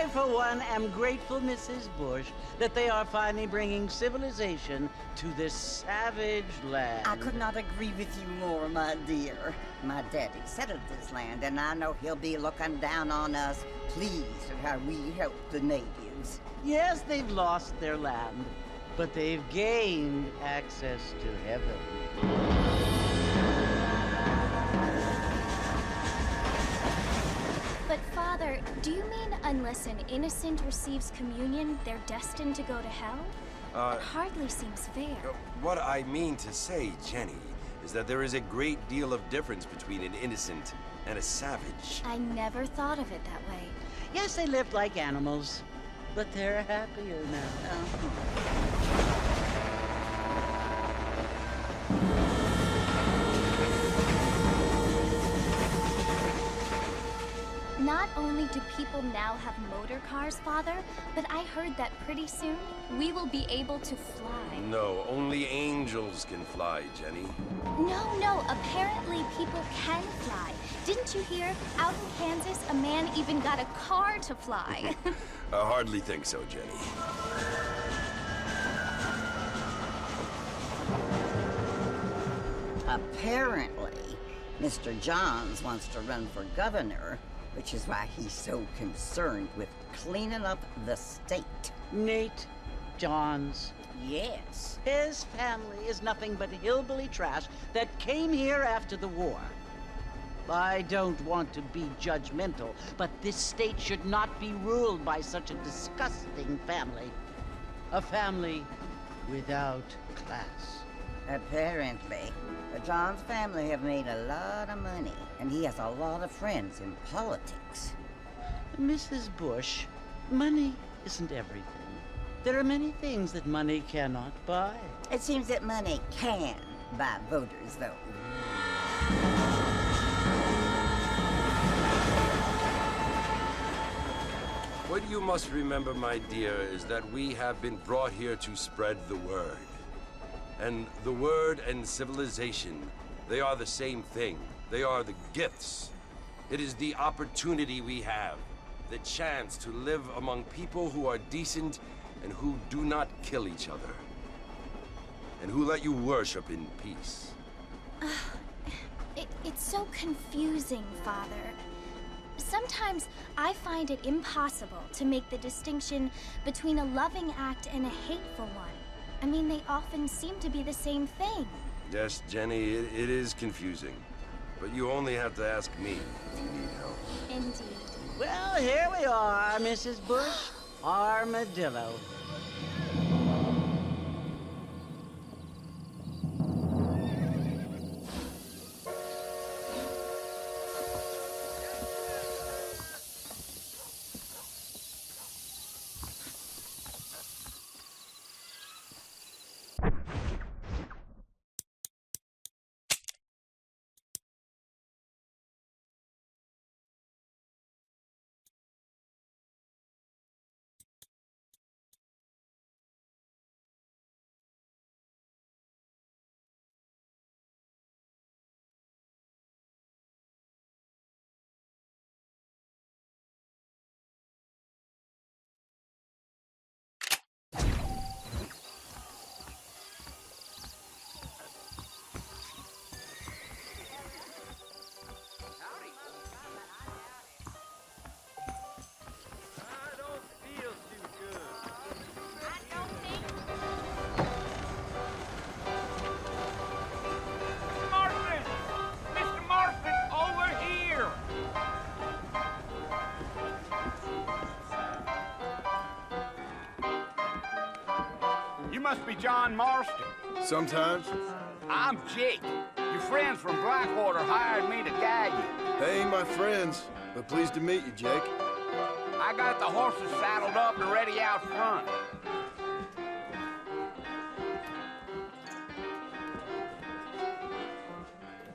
I, for one, am grateful, Mrs. Bush, that they are finally bringing civilization to this savage land. I could not agree with you more, my dear. My daddy settled this land, and I know he'll be looking down on us, pleased at how we help the natives. Yes, they've lost their land, but they've gained access to heaven. But Father, do you mean unless an innocent receives communion, they're destined to go to hell? It hardly seems fair. What I mean to say, Jenny, is that there is a great deal of difference between an innocent and a savage. I never thought of it that way. Yes, they lived like animals, but they're happier now. Not only do people now have motor cars, Father, but I heard that pretty soon we will be able to fly. No, only angels can fly, Jenny. No, apparently people can fly. Didn't you hear? Out in Kansas, a man even got a car to fly. I hardly think so, Jenny. Apparently, Mr. Johns wants to run for governor, which is why he's so concerned with cleaning up the state. Nate Johns. Yes. His family is nothing but hillbilly trash that came here after the war. I don't want to be judgmental, but this state should not be ruled by such a disgusting family. A family without class. Apparently. The Johns family have made a lot of money, and he has a lot of friends in politics. Mrs. Bush, money isn't everything. There are many things that money cannot buy. It seems that money can buy voters, though. What you must remember, my dear, is that we have been brought here to spread the word. And the word and civilization, they are the same thing. They are the gifts. It is the opportunity we have, the chance to live among people who are decent and who do not kill each other, and who let you worship in peace. It's so confusing, Father. Sometimes I find it impossible to make the distinction between a loving act and a hateful one. I mean, they often seem to be the same thing. Yes, Jenny, it is confusing. But you only have to ask me if you need help. Indeed. Well, here we are, Mrs. Bush. Armadillo. You must be John Marston. Sometimes. I'm Jake. Your friends from Blackwater hired me to guide you. They ain't my friends, but pleased to meet you, Jake. I got the horses saddled up and ready out front.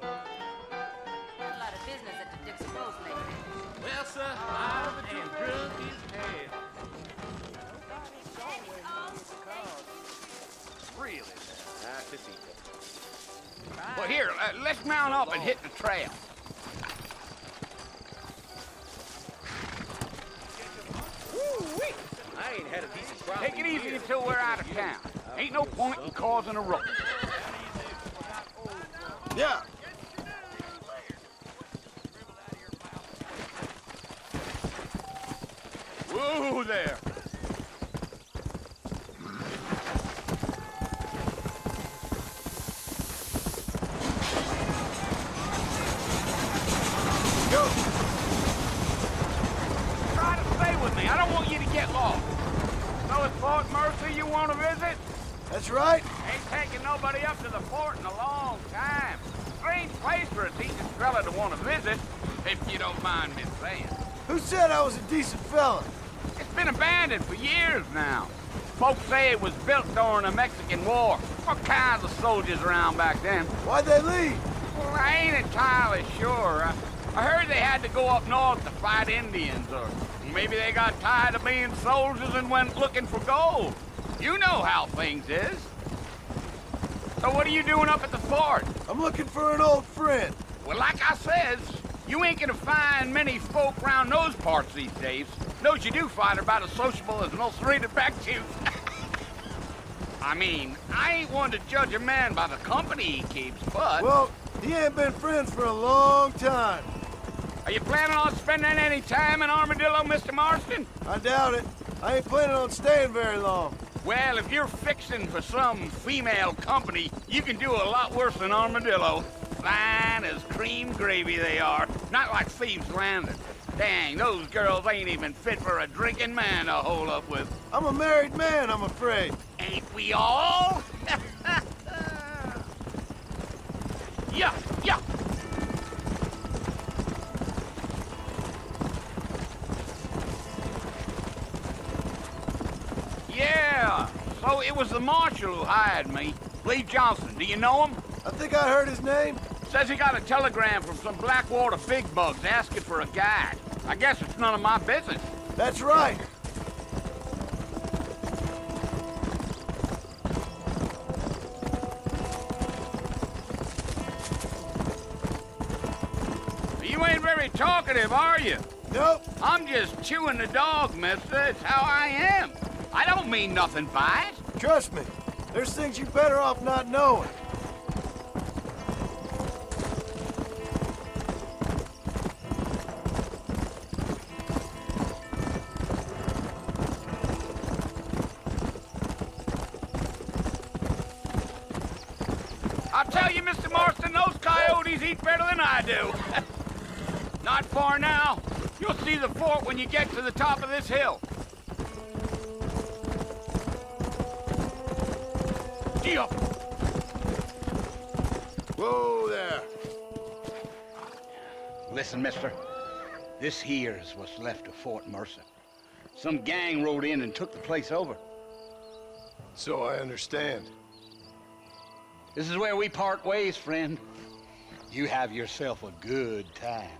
A lot of business at the Dixie Rose lately. Well, sir, I am drunk as hell. Really? Nice to see you. Well, here, let's mount up and hit the trail. Woo! had a decent crop. Take it easy until we're out of town. Ain't no point in causing a ruckus. Yeah. Whoa there. Go. Try to stay with me. I don't want you to get lost. So it's Fort Mercer you want to visit? That's right. Ain't taking nobody up to the fort in a long time. Strange place for a decent fella to want to visit, if you don't mind me saying. Who said I was a decent fella? It's been abandoned for years now. Folks say it was built during the Mexican War. All kinds of soldiers around back then. Why'd they leave? Well, I ain't entirely sure. I heard they had to go up north to fight Indians, or maybe they got tired of being soldiers and went looking for gold. You know how things is. So what are you doing up at the fort? I'm looking for an old friend. Well, like I says, you ain't gonna find many folk round those parts these days. Those you do find are about as sociable as most rated back to. I mean, I ain't one to judge a man by the company he keeps, but... Well, he ain't been friends for a long time. Are you planning on spending any time in Armadillo, Mr. Marston? I doubt it. I ain't planning on staying very long. Well, if you're fixing for some female company, you can do a lot worse than Armadillo. Fine as cream gravy they are. Not like Thieves' Landing. Dang, those girls ain't even fit for a drinking man to hole up with. I'm a married man, I'm afraid. Ain't we all? Yeah, yeah. Yeah, so it was the marshal who hired me. Lee Johnson, do you know him? I think I heard his name. Says he got a telegram from some Blackwater big bugs asking for a guide. I guess it's none of my business. That's right. You ain't very talkative, are you? Nope. I'm just chewing the dog, mister. It's how I am. I don't mean nothing by it. Trust me. There's things you're better off not knowing. I'll tell you, Mr. Marston, those coyotes eat better than I do. Not far now. You'll see the fort when you get to the top of this hill. Gee up. Whoa there. Listen, mister. This here is what's left of Fort Mercer. Some gang rode in and took the place over. So I understand. This is where we part ways, friend. You have yourself a good time.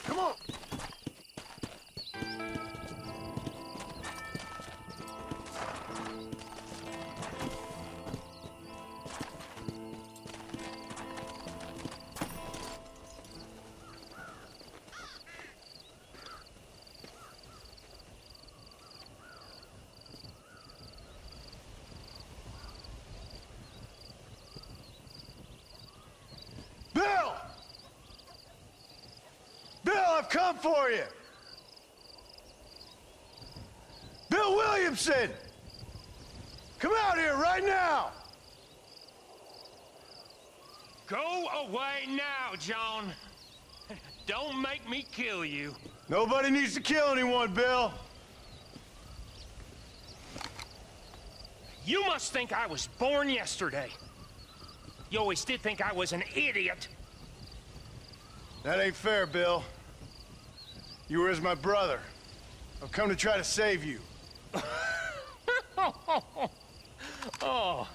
Come on. Bill! Bill, I've come for you! Bill Williamson! Come out here right now! Go away now, John. Don't make me kill you. Nobody needs to kill anyone, Bill. You must think I was born yesterday. You always did think I was an idiot. That ain't fair, Bill. You were as my brother. I've come to try to save you. Oh.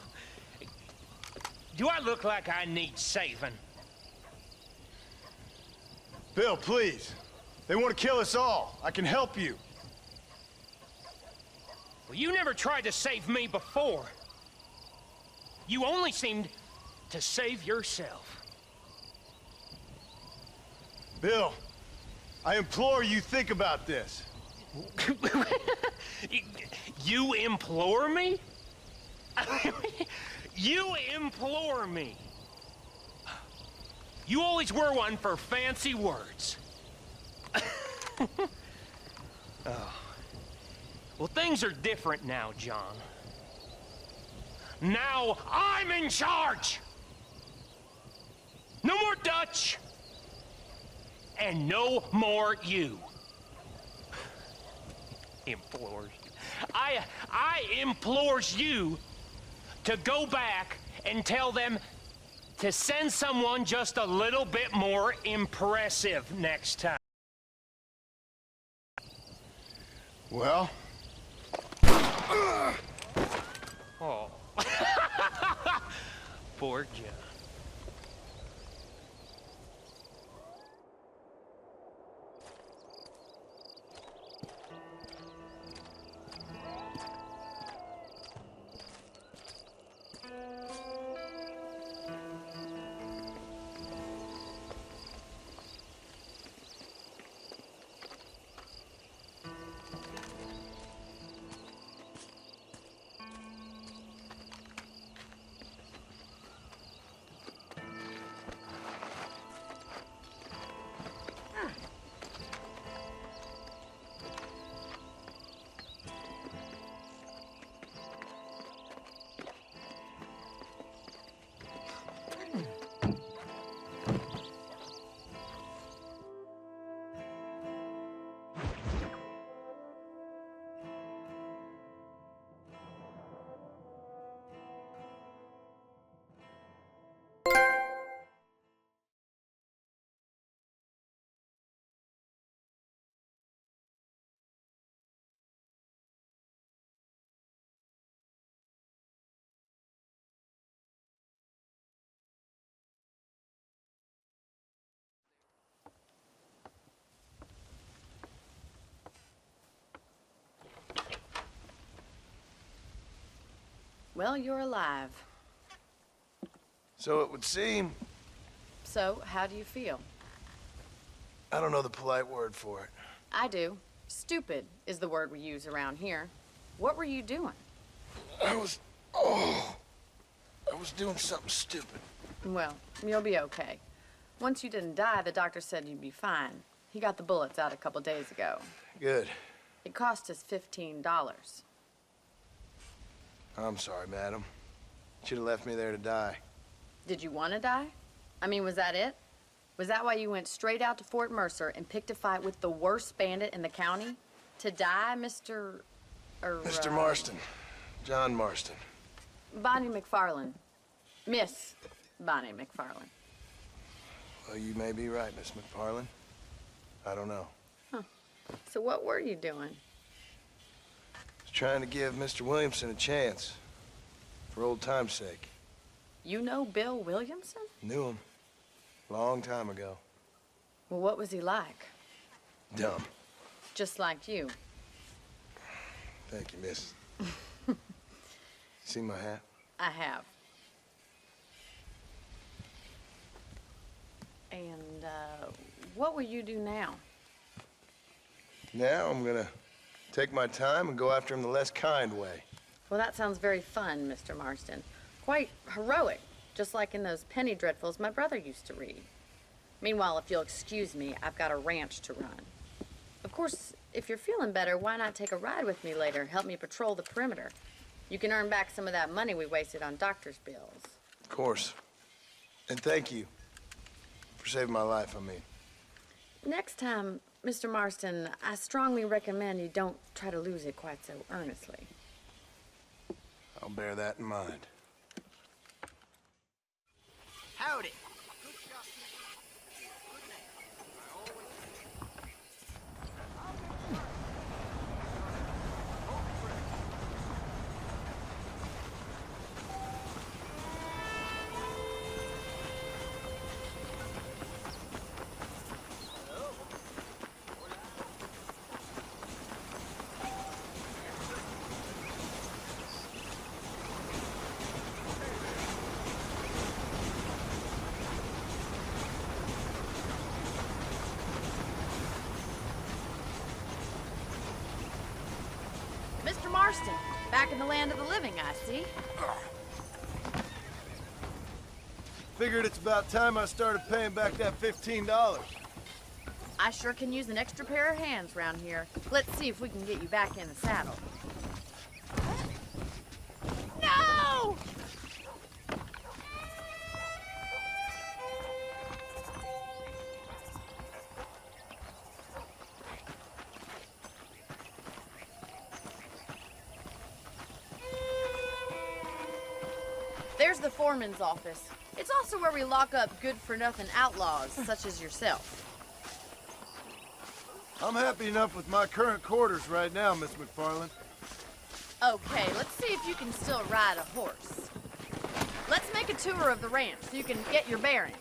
Do I look like I need saving? Bill, please. They want to kill us all. I can help you. Well, you never tried to save me before. You only seemed to save yourself. Bill, I implore you think about this. You implore me? You implore me. You always were one for fancy words. Oh. Well, things are different now, John. Now I'm in charge! No more Dutch! And no more you. Implores you. I implores you to go back and tell them to send someone just a little bit more impressive next time. Well? Oh. Poor John. Well, you're alive. So it would seem. So, how do you feel? I don't know the polite word for it. I do. Stupid is the word we use around here. What were you doing? I was doing something stupid. Well, you'll be okay. Once you didn't die, the doctor said you'd be fine. He got the bullets out a couple days ago. Good. It cost us $15. I'm sorry, madam. Should have left me there to die. Did you want to die? I mean, was that it? Was that why you went straight out to Fort Mercer and picked a fight with the worst bandit in the county? To die, Mr. Mr. Marston. John Marston. Bonnie McFarland. Miss Bonnie McFarland. Well, you may be right, Miss McFarland. I don't know. So what were you doing? I was trying to give Mr. Williamson a chance. For old time's sake. You know Bill Williamson? Knew him. Long time ago. Well, what was he like? Dumb. Just like you. Thank you, miss. See my hat? I have. And, what will you do now? Now I'm gonna take my time and go after him the less kind way. Well, that sounds very fun, Mr. Marston. Quite heroic, just like in those penny dreadfuls my brother used to read. Meanwhile, if you'll excuse me, I've got a ranch to run. Of course, if you're feeling better, why not take a ride with me later? Help me patrol the perimeter. You can earn back some of that money we wasted on doctor's bills. Of course. And thank you for saving my life, I mean. Next time, Mr. Marston, I strongly recommend you don't try to lose it quite so earnestly. I'll bear that in mind. Howdy. Back in the land of the living, I see. Figured it's about time I started paying back that $15. I sure can use an extra pair of hands round here. Let's see if we can get you back in the saddle. No! There's the foreman's office. It's also where we lock up good-for-nothing outlaws, such as yourself. I'm happy enough with my current quarters right now, Miss McFarland. Okay, let's see if you can still ride a horse. Let's make a tour of the ranch so you can get your bearings.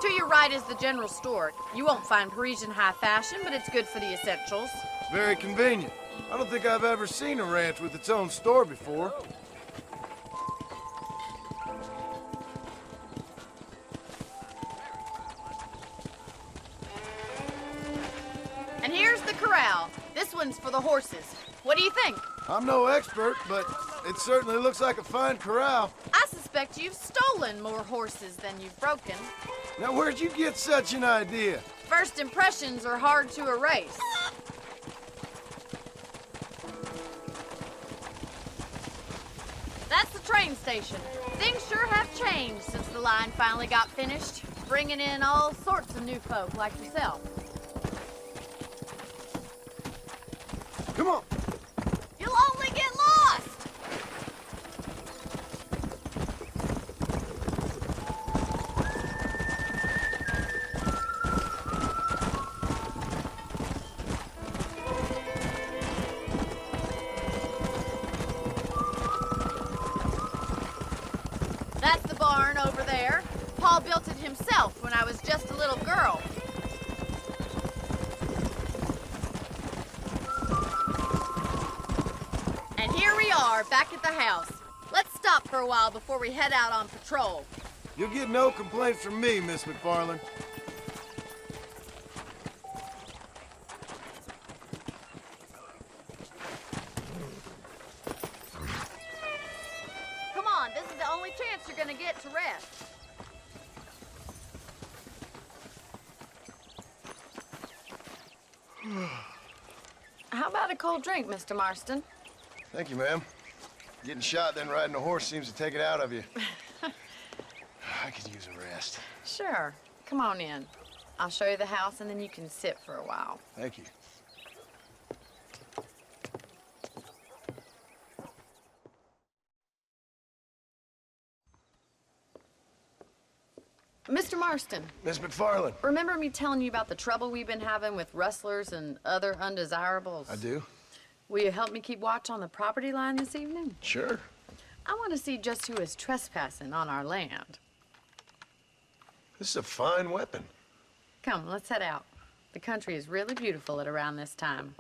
To your right is the general store. You won't find Parisian high fashion, but it's good for the essentials. Very convenient. I don't think I've ever seen a ranch with its own store before. And here's the corral. This one's for the horses. What do you think? I'm no expert, but it certainly looks like a fine corral. I suspect you've stolen more horses than you've broken. Now, where'd you get such an idea? First impressions are hard to erase. That's the train station. Things sure have changed since the line finally got finished, bringing in all sorts of new folk like yourself. Come on. You'll only get lost! That's the barn over there. Paul built it himself when I was just a little girl. And here we are, back at the house. Let's stop for a while before we head out on patrol. You'll get no complaints from me, Miss McFarland. Come on, this is the only chance you're gonna get to rest. How about a cold drink, Mr. Marston? Thank you, ma'am. Getting shot, then riding a horse seems to take it out of you. I could use a rest. Sure. Come on in. I'll show you the house, and then you can sit for a while. Thank you. Mr. Marston, Miss McFarland. remember me telling you about the trouble we've been having with rustlers and other undesirables? I do? Will you help me keep watch on the property line this evening? Sure. I want to see just who is trespassing on our land. This is a fine weapon. Come, let's head out. The country is really beautiful at around this time.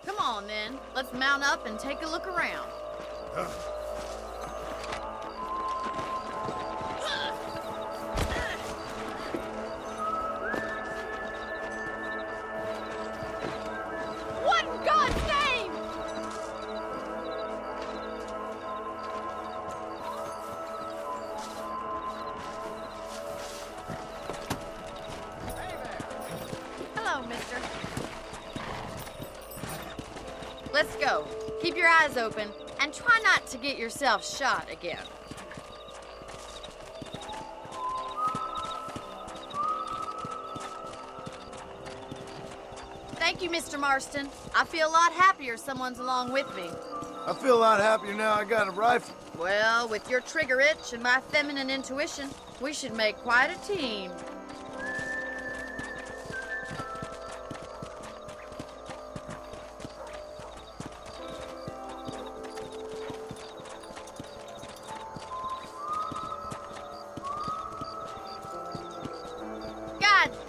Come on, then. Let's mount up and take a look around. What in God's name? Hello, mister. Let's go. Keep your eyes open and try not to get yourself shot again. Thank you, Mr. Marston. I feel a lot happier someone's along with me. I feel a lot happier now I got a rifle. Well, with your trigger itch and my feminine intuition, we should make quite a team.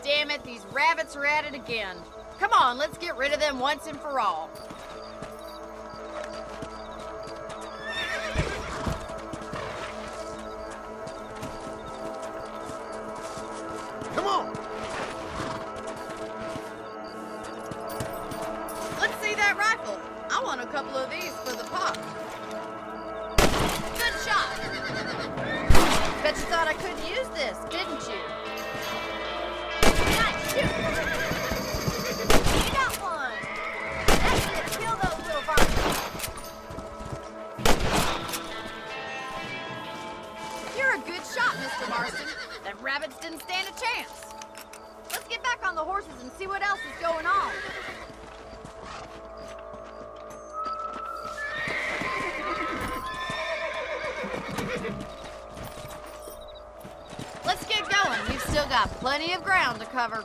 damn it, these rabbits are at it again. Come on, let's get rid of them once and for all. Come on! Let's see that rifle. I want a couple of these for the pop. Good shot. Bet you thought I couldn't use this, didn't you? Nice shoot. You got one. That's it. Kill those little vermin. You're a good shot, Mr. Marston. Them rabbits didn't stand a chance. Let's get back on the horses and see what else is going on. Let's get going. We've still got plenty of ground to cover.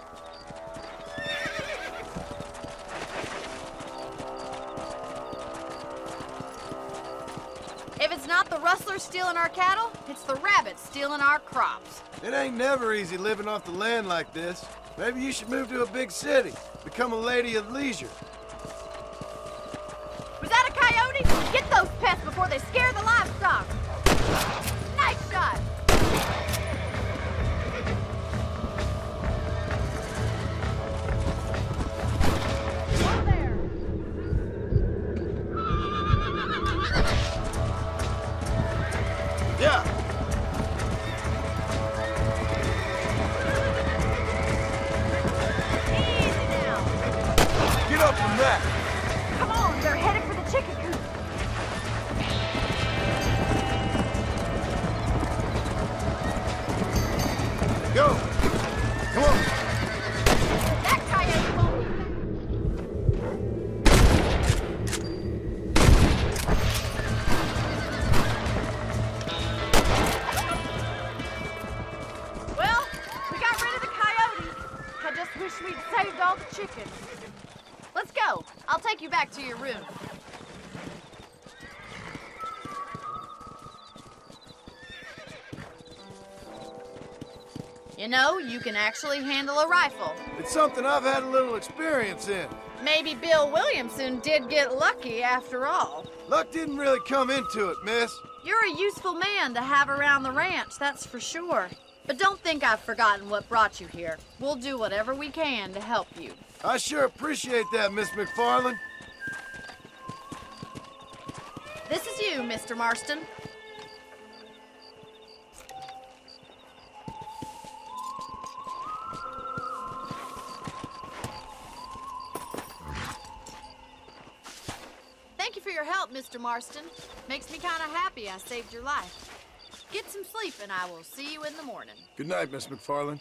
If it's not the rustlers stealing our cattle, it's the rabbits stealing our crops. It ain't never easy living off the land like this. Maybe you should move to a big city. Become a lady of leisure. Was that a coyote? Get those pests before they scare the livestock. Nice shot. Over there. Yeah. Easy now. Get up from that. Come on, they're headed for the chicken coop. Go. Come on. That coyote won't be Well, we got rid of the coyotes. I just wish we'd saved all the chickens. Let's go. I'll take you back to your room. You know, you can actually handle a rifle. It's something I've had a little experience in. Maybe Bill Williamson did get lucky after all. Luck didn't really come into it, miss. You're a useful man to have around the ranch, that's for sure. But don't think I've forgotten what brought you here. We'll do whatever we can to help you. I sure appreciate that, Miss McFarland. This is you, Mr. Marston. Thank you for your help, Mr. Marston. Makes me kind of happy I saved your life. Get some sleep and I will see you in the morning. Good night, Miss McFarland.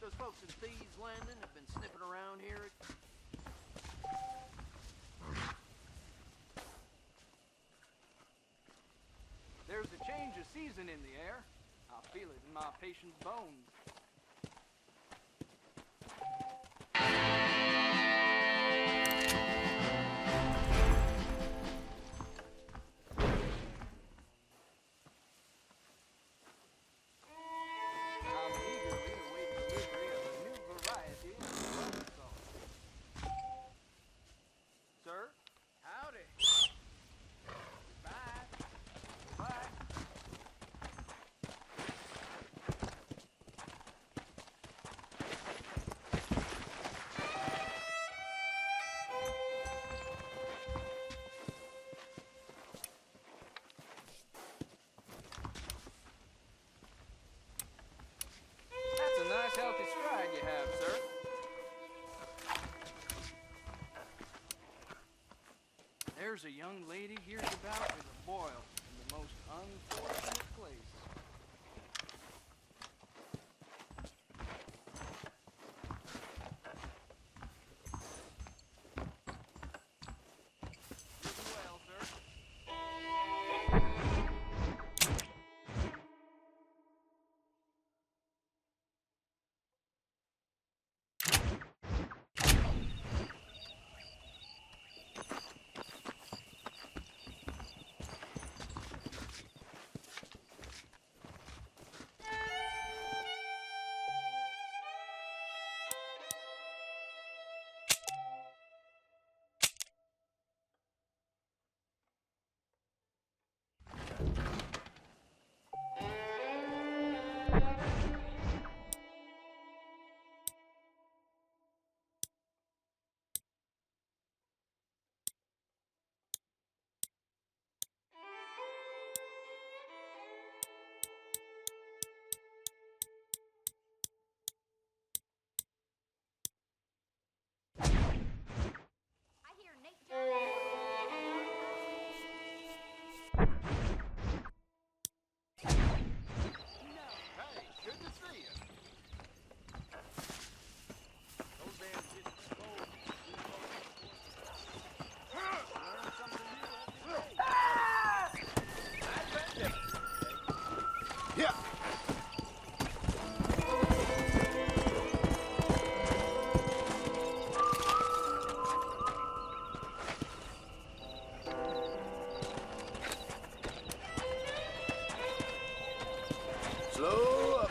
Those folks in Thieves Landing have been sniffing around here. There's a change of season in the air. I feel it in my patient's bones. I'm eagerly awaiting delivery of a new variety of butter sauce. Sir? Howdy. Bye. Bye. That's a nice healthy stride you have, sir. There's a young lady here's about with a boil in the most unfortunate place. Looking well, sir. Yeah. Slow up.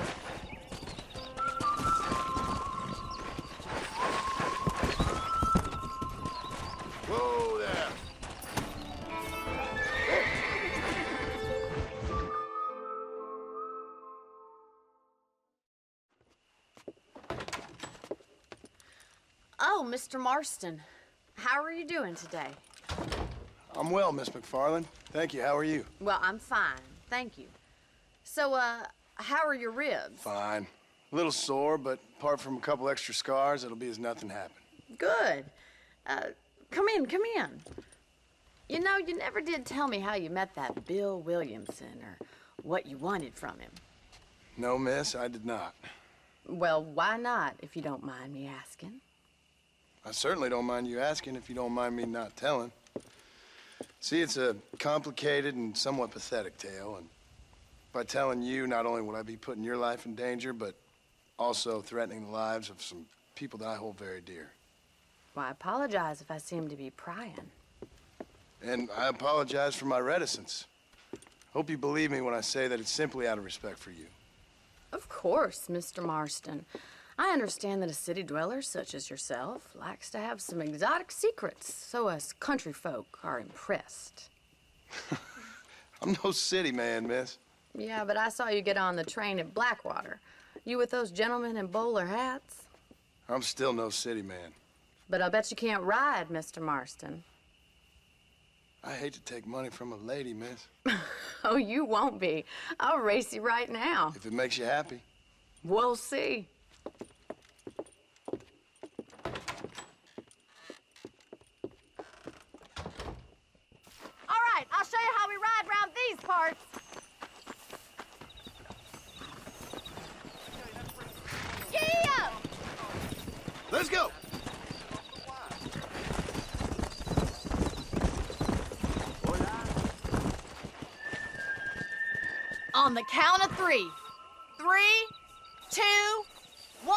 Whoa there. Oh, Mr. Marston. How are you doing today? I'm well, Miss McFarland. Thank you. How are you? Well, I'm fine. Thank you. So, how are your ribs? Fine. A little sore, but apart from a couple extra scars, it'll be as nothing happened. Good. Come in, come in. You know, you never did tell me how you met that Bill Williamson or what you wanted from him. No, miss, I did not. Well, why not, if you don't mind me asking? I certainly don't mind you asking if you don't mind me not telling. See, it's a complicated and somewhat pathetic tale, and by telling you, not only would I be putting your life in danger, but also threatening the lives of some people that I hold very dear. Well, I apologize if I seem to be prying. And I apologize for my reticence. Hope you believe me when I say that it's simply out of respect for you. Of course, Mr. Marston. I understand that a city dweller such as yourself likes to have some exotic secrets, so us country folk are impressed. I'm no city man, miss. Yeah, but I saw you get on the train at Blackwater. You with those gentlemen in bowler hats? I'm still no city man. But I'll bet you can't ride, Mr. Marston. I hate to take money from a lady, miss. Oh, you won't be. I'll race you right now. If it makes you happy. We'll see. All right, I'll show you how we ride around these parts. Yeah! Let's go! On the count of 3. 3, 2, 1,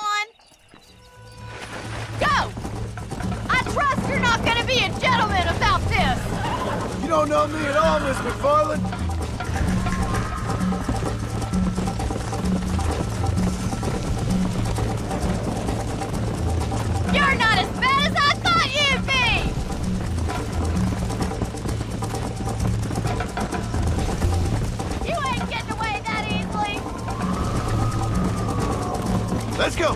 go! I trust you're not gonna be a gentleman about this. You don't know me at all, Miss McFarland. You're not as bad as I thought you'd be! You ain't getting away that easily! Let's go!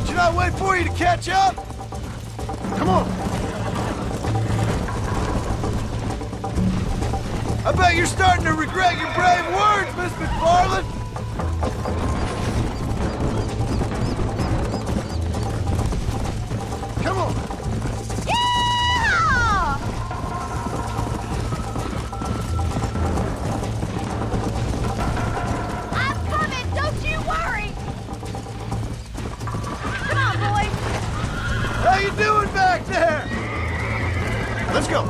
Should I wait for you to catch up? Come on! I bet you're starting to regret your brave words, Miss McFarland! Come on! Yeah! I'm coming, don't you worry! Come on, boys! How you doing back there? Let's go!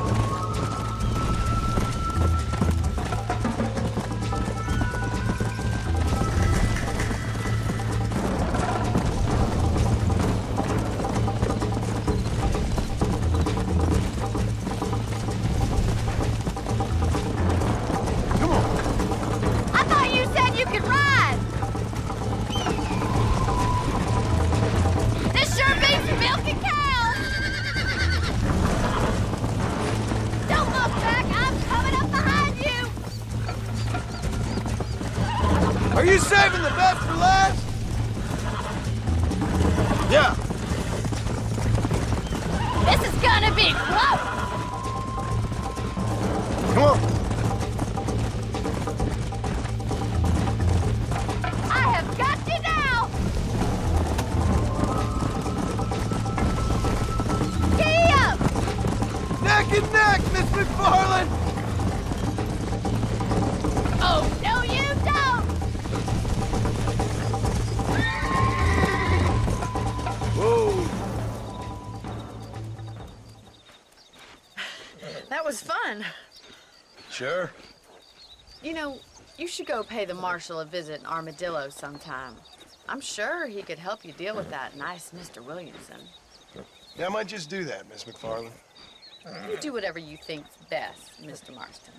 gonna be close! Come on. I have got you now! Giddy up! Neck and neck, Miss McFarland! Oh, no you don't! Whoa. That was fun. Sure. You know, you should go pay the marshal a visit in Armadillo sometime. I'm sure he could help you deal with that nice Mr. Williamson. Yeah, I might just do that, Miss McFarland. You do whatever you think's best, Mr. Marston.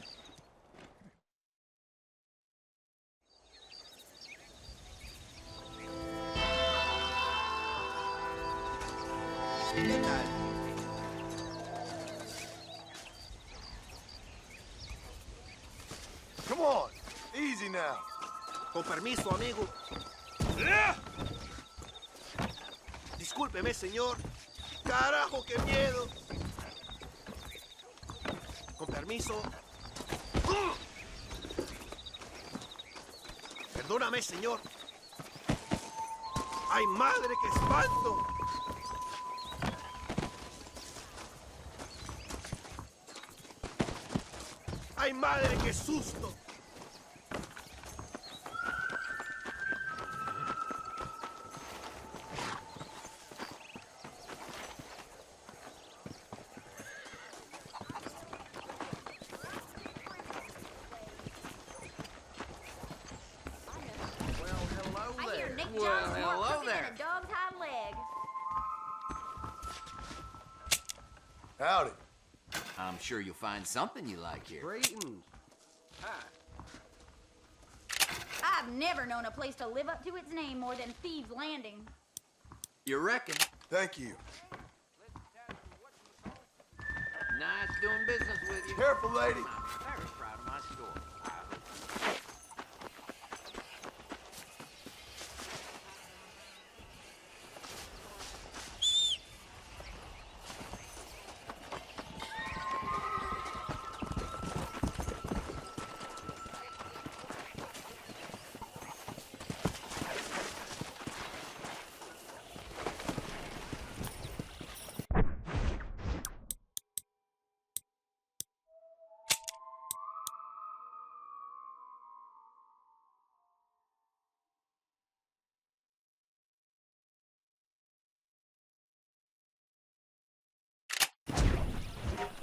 Come on. Easy now. Con permiso, amigo. Discúlpeme, señor. Carajo, qué miedo. Con permiso. Perdóname, señor. ¡Ay, madre, qué espanto! ¡Ay, madre, qué susto! I hear Nick Well, Jones more hello crooked there. than a dog's hind leg. Howdy. I'm sure you'll find something you like here. Greetings. Hi. I've never known a place to live up to its name more than Thieves' Landing. You reckon? Thank you. Nice doing business with you. Careful, lady. I'm very proud of my store. I hope.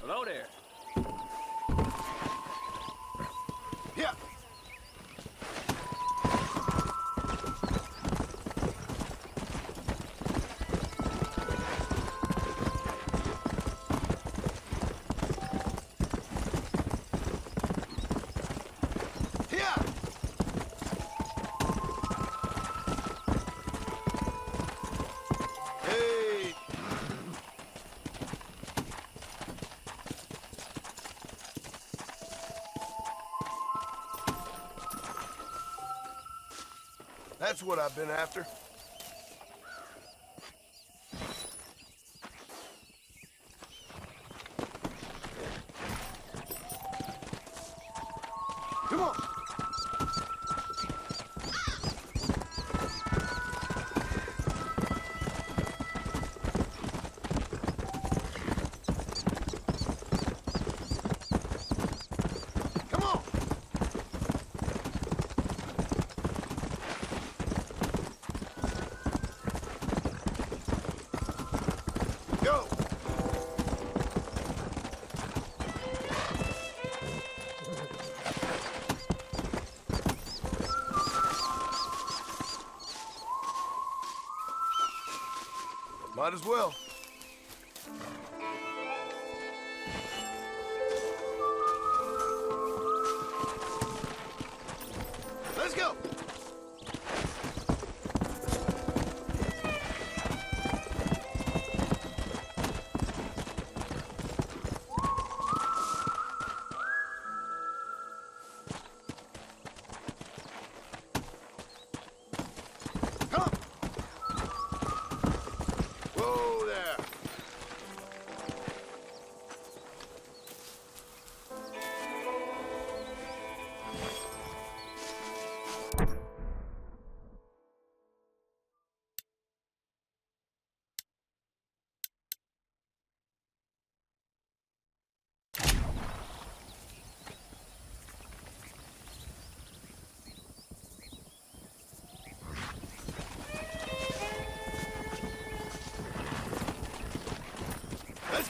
Hello there. Yeah. Yeah. Hey. That's what I've been after. Come on. Come on. Go. Might as well. Let's go. Come. Whoa there.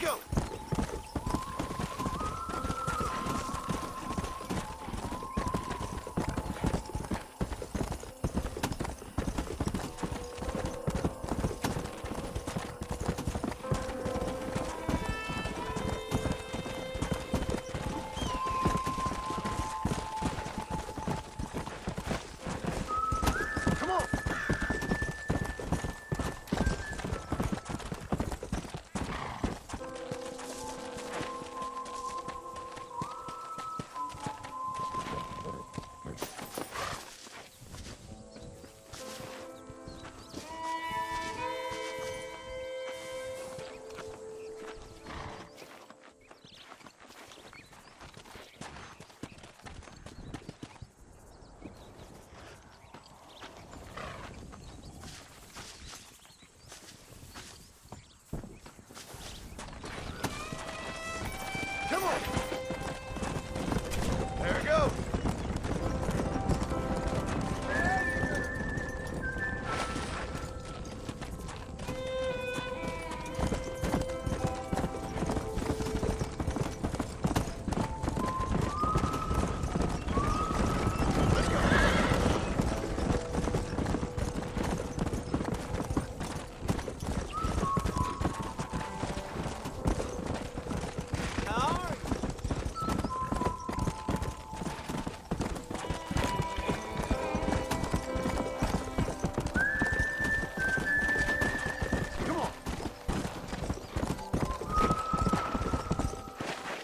go. Come on. There we go.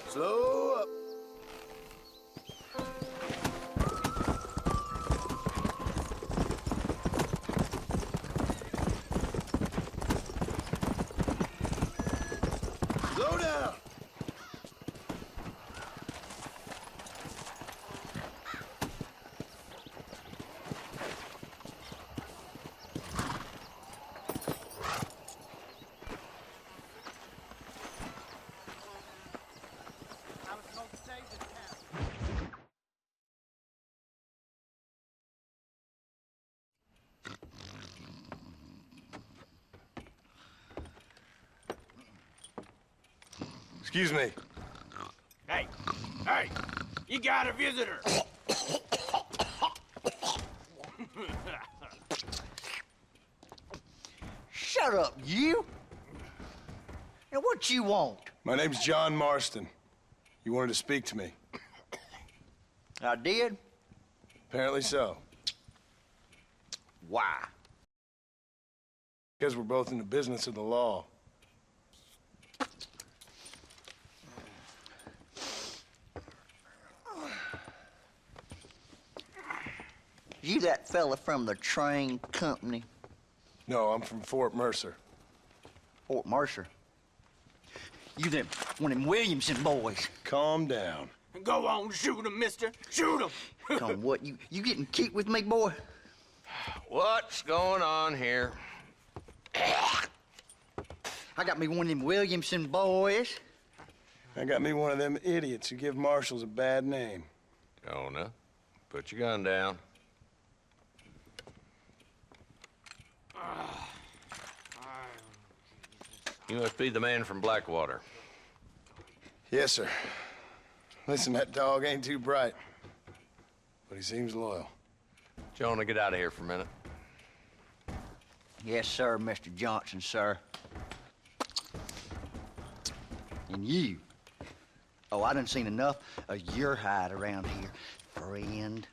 Slow up. Slow down. Excuse me. Hey, hey, you got a visitor. Shut up, you! And what you want? My name's John Marston. You wanted to speak to me. I did? Apparently so. Why? Because we're both in the business of the law. You that fella from the train company? No, I'm from Fort Mercer. Fort Mercer? You them, one of them Williamson boys. Calm down. Go on, shoot him, mister. Shoot him. Come on, what, you getting kicked with me, boy? What's going on here? I got me one of them Williamson boys. I got me one of them idiots who give marshals a bad name. Jonah, put your gun down. You must be the man from Blackwater. Yes, sir. Listen, that dog ain't too bright, but he seems loyal. Jonah, get out of here for a minute. Yes, sir, Mr. Johnson, sir. And you. Oh, I done seen enough of your hide around here, friend.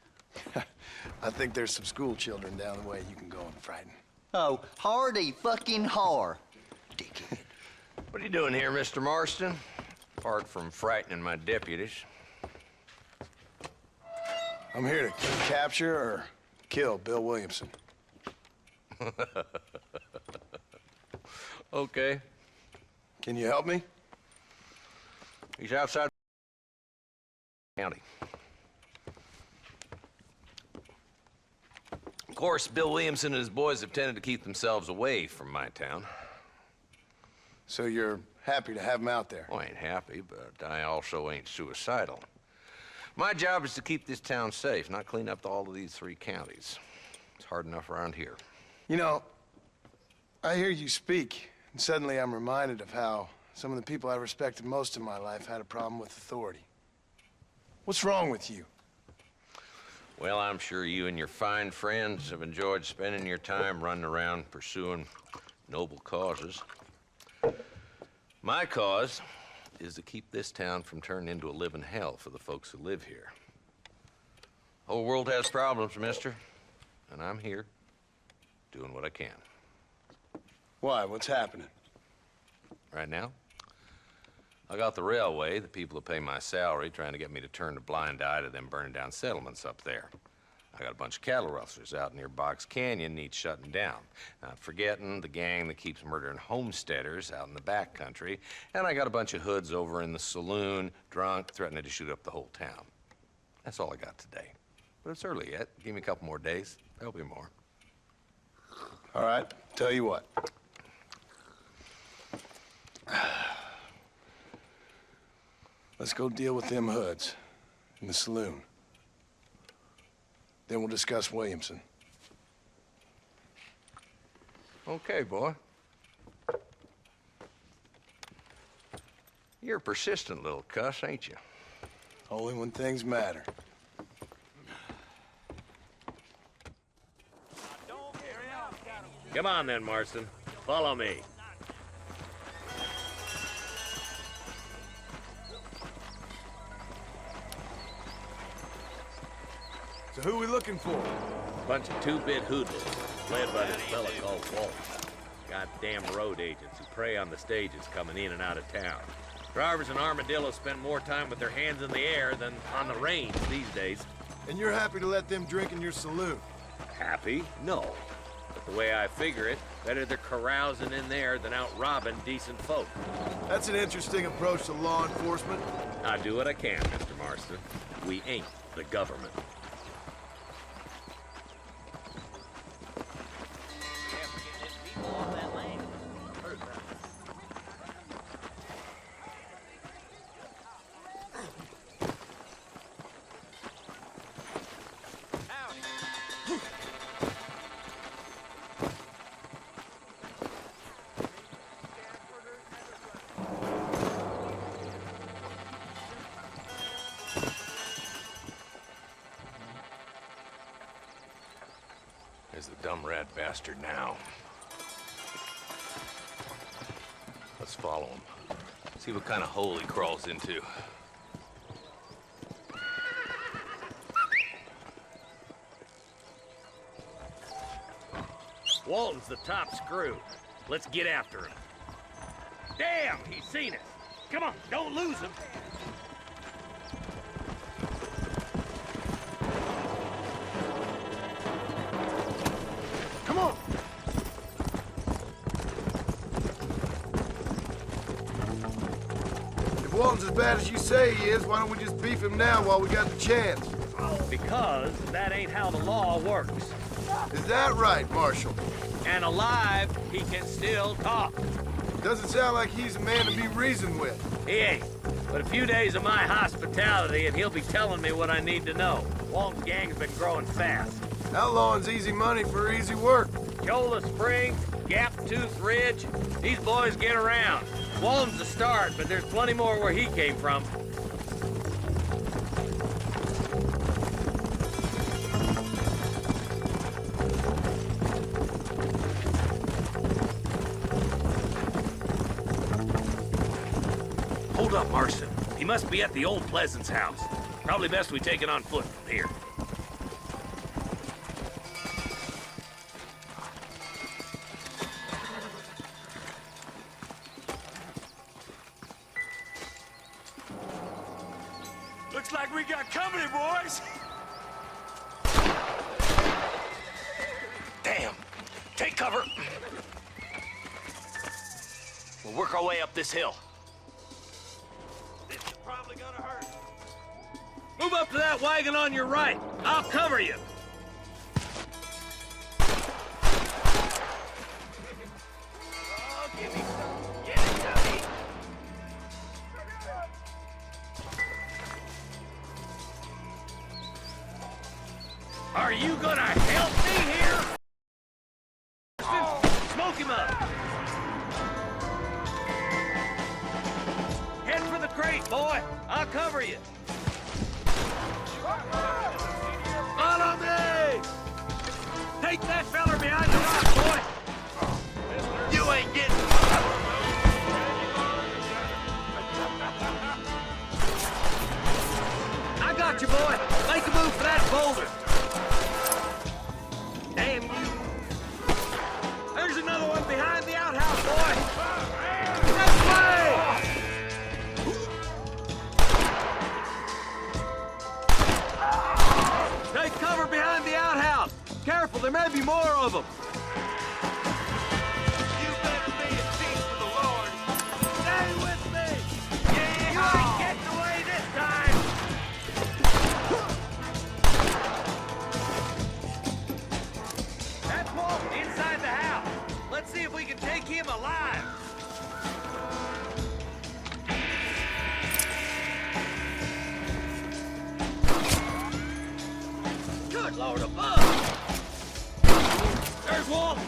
I think there's some school children down the way you can go and frighten. Oh, hardy fucking har. Dickhead. What are you doing here, Mr. Marston? Apart from frightening my deputies. I'm here to capture or kill Bill Williamson. Okay. Can you help me? He's outside the county. Of course, Bill Williamson and his boys have tended to keep themselves away from my town. So you're happy to have him out there? Well, I ain't happy, but I also ain't suicidal. My job is to keep this town safe, not clean up all of these 3 counties. It's hard enough around here. You know, I hear you speak, and suddenly I'm reminded of how Some of the people I respected most in my life had a problem with authority. What's wrong with you? Well, I'm sure you and your fine friends have enjoyed spending your time running around pursuing noble causes. My cause is to keep this town from turning into a living hell for the folks who live here. Whole world has problems, mister, and I'm here doing what I can. Why? What's happening? Right now, I got the railway, the people who pay my salary, trying to get me to turn a blind eye to them burning down settlements up there. I got a bunch of cattle rustlers out near Box Canyon needs shutting down. Not forgetting the gang that keeps murdering homesteaders out in the back country. And I got a bunch of hoods over in the saloon, drunk, threatening to shoot up the whole town. That's all I got today. But it's early yet. Give me a couple more days. There'll be more. All right, tell you what. Let's go deal with them hoods in the saloon. Then we'll discuss Williamson. Okay, boy. You're a persistent little cuss, ain't you? Only when things matter. Come on then, Marston. Follow me. So who are we looking for? Bunch of two-bit hoodlums, led by this fella called Walt. Goddamn road agents who prey on the stages coming in and out of town. Drivers in Armadillo spend more time with their hands in the air than on the range these days. And you're happy to let them drink in your saloon? Happy? No. But the way I figure it, better they're carousing in there than out robbing decent folk. That's an interesting approach to law enforcement. I do what I can, Mr. Marston. We ain't the government. There's the dumb rat bastard now. Let's follow him. See what kind of hole he crawls into. Walton's the top screw. Let's get after him. Damn, he's seen us. Come on, don't lose him. Come on! If Walton's as bad as you say he is, why don't we just beef him now while we got the chance? Because that ain't how the law works. Is that right, Marshal? And alive, he can still talk. Doesn't sound like he's a man to be reasoned with. He ain't. But a few days of my hospitality and he'll be telling me what I need to know. Walton's gang's been growing fast. Outlawing's easy money for easy work. Cholla Springs, Gap Tooth Ridge, these boys get around. Walton's the start, but there's plenty more where he came from. Hold up, Marston. He must be at the old Pleasance house. Probably best we take it on foot from here. Looks like we got company, boys. Damn! Take cover! We'll work our way up this hill. This is probably gonna hurt. Move up to that wagon on your right. I'll cover you. Oh, give me some. Get it to me. Are you gonna help me here? Smoke him up. Wait, boy! I'll cover you! Follow me! Take that feller behind the rock, boy! You ain't getting... I got you, boy! Make a move for that boulder! Damn you! There's another one behind the outhouse, boy! This way! Take cover behind the outhouse! Careful, there may be more of them! You better be a thief for the Lord! Stay with me! Yeah! You ain't getting away this time! That's Walt inside the house! Let's see if we can take him alive! Good Lord above! There's Walt!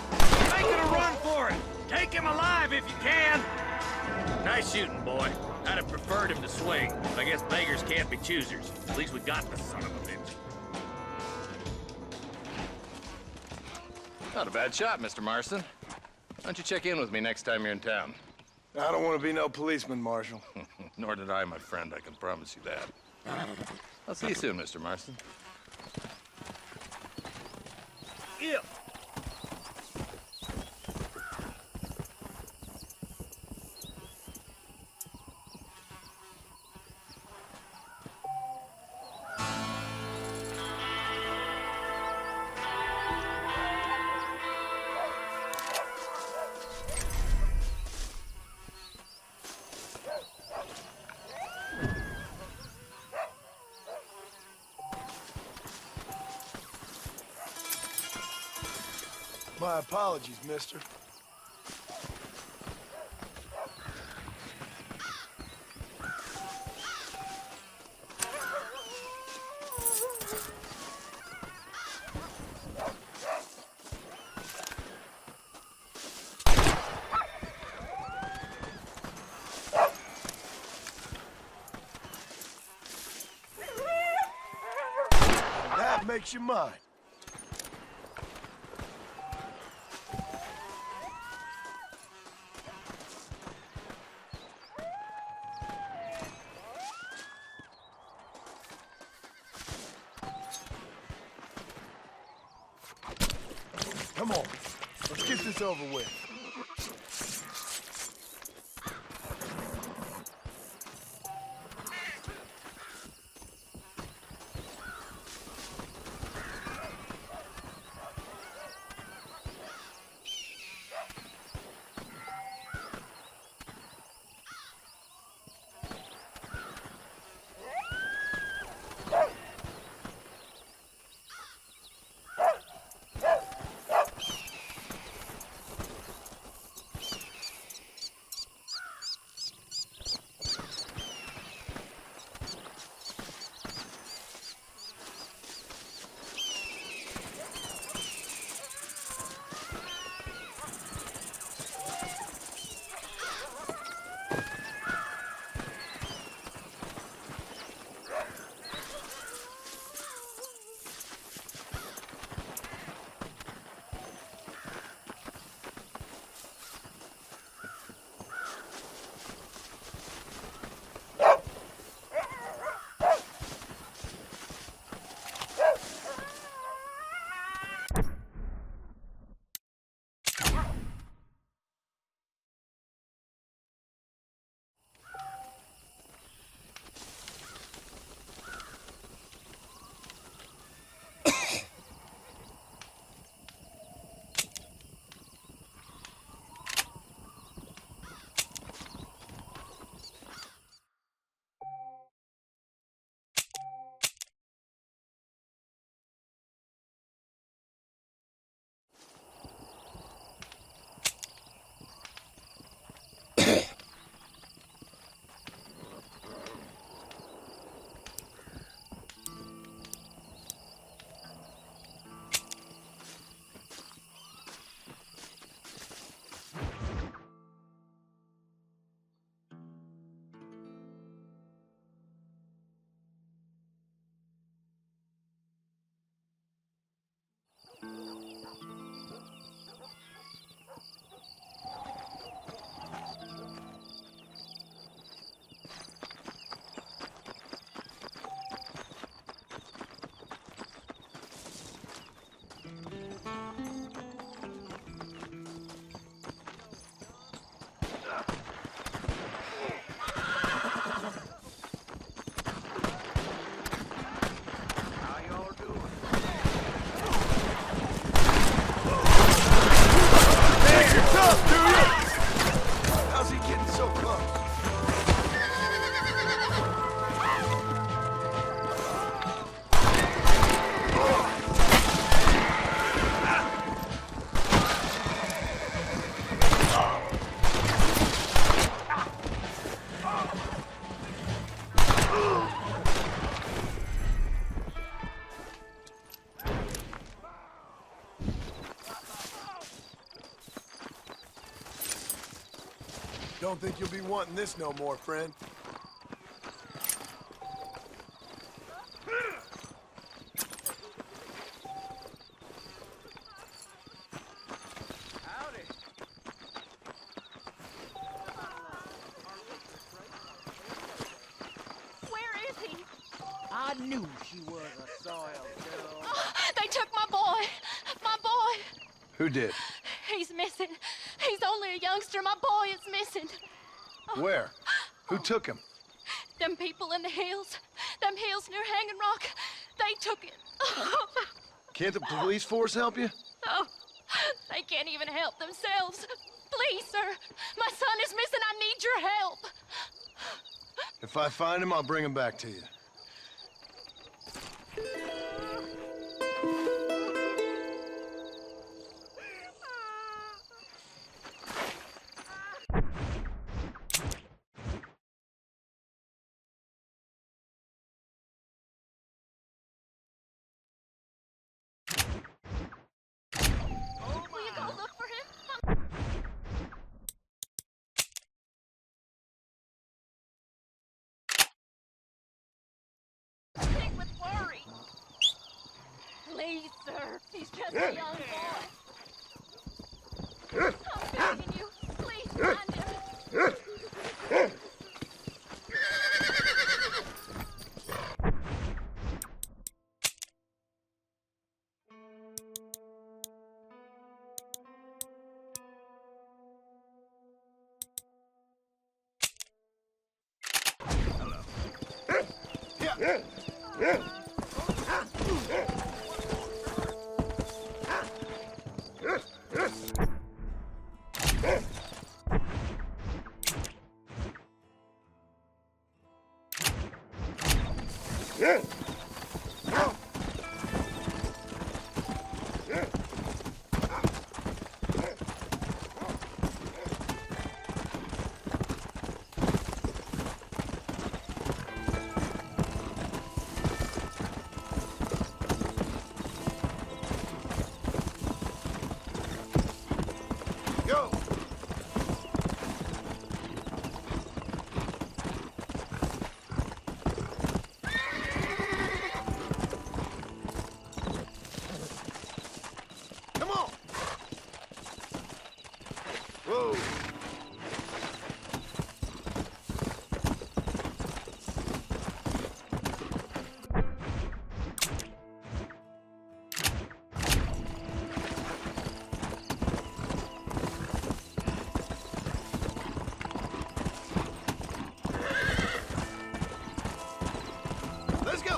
Making a run for it! Take him alive if you can! Nice shooting, boy. I'd have preferred him to swing, but I guess beggars can't be choosers. At least we got the son of a bitch. Not a bad shot, Mr. Marston. Why don't you check in with me next time you're in town? I don't want to be no policeman, Marshal. Nor did I, my friend. I can promise you that. I'll see you soon, Mr. Marston. Yeah. My apologies, mister. That makes you mine. Come on, let's get this over with. Don't think you'll be wanting this no more, friend. Howdy. Where is he? I knew she was a soiled girl. Oh, they took my boy. My boy. Who did? He's missing. He's only a youngster. My boy is missing. Where? Who took him? Them people in the hills. Them hills near Hanging Rock. They took it. Can't the police force help you? Oh, they can't even help themselves. Please, sir. My son is missing. I need your help. If I find him, I'll bring him back to you. Will you go look for him? I'm sick with worry. Please, sir. He's just a young boy. I'm begging you. Please find him. Go! Come on! Whoa! Let's go!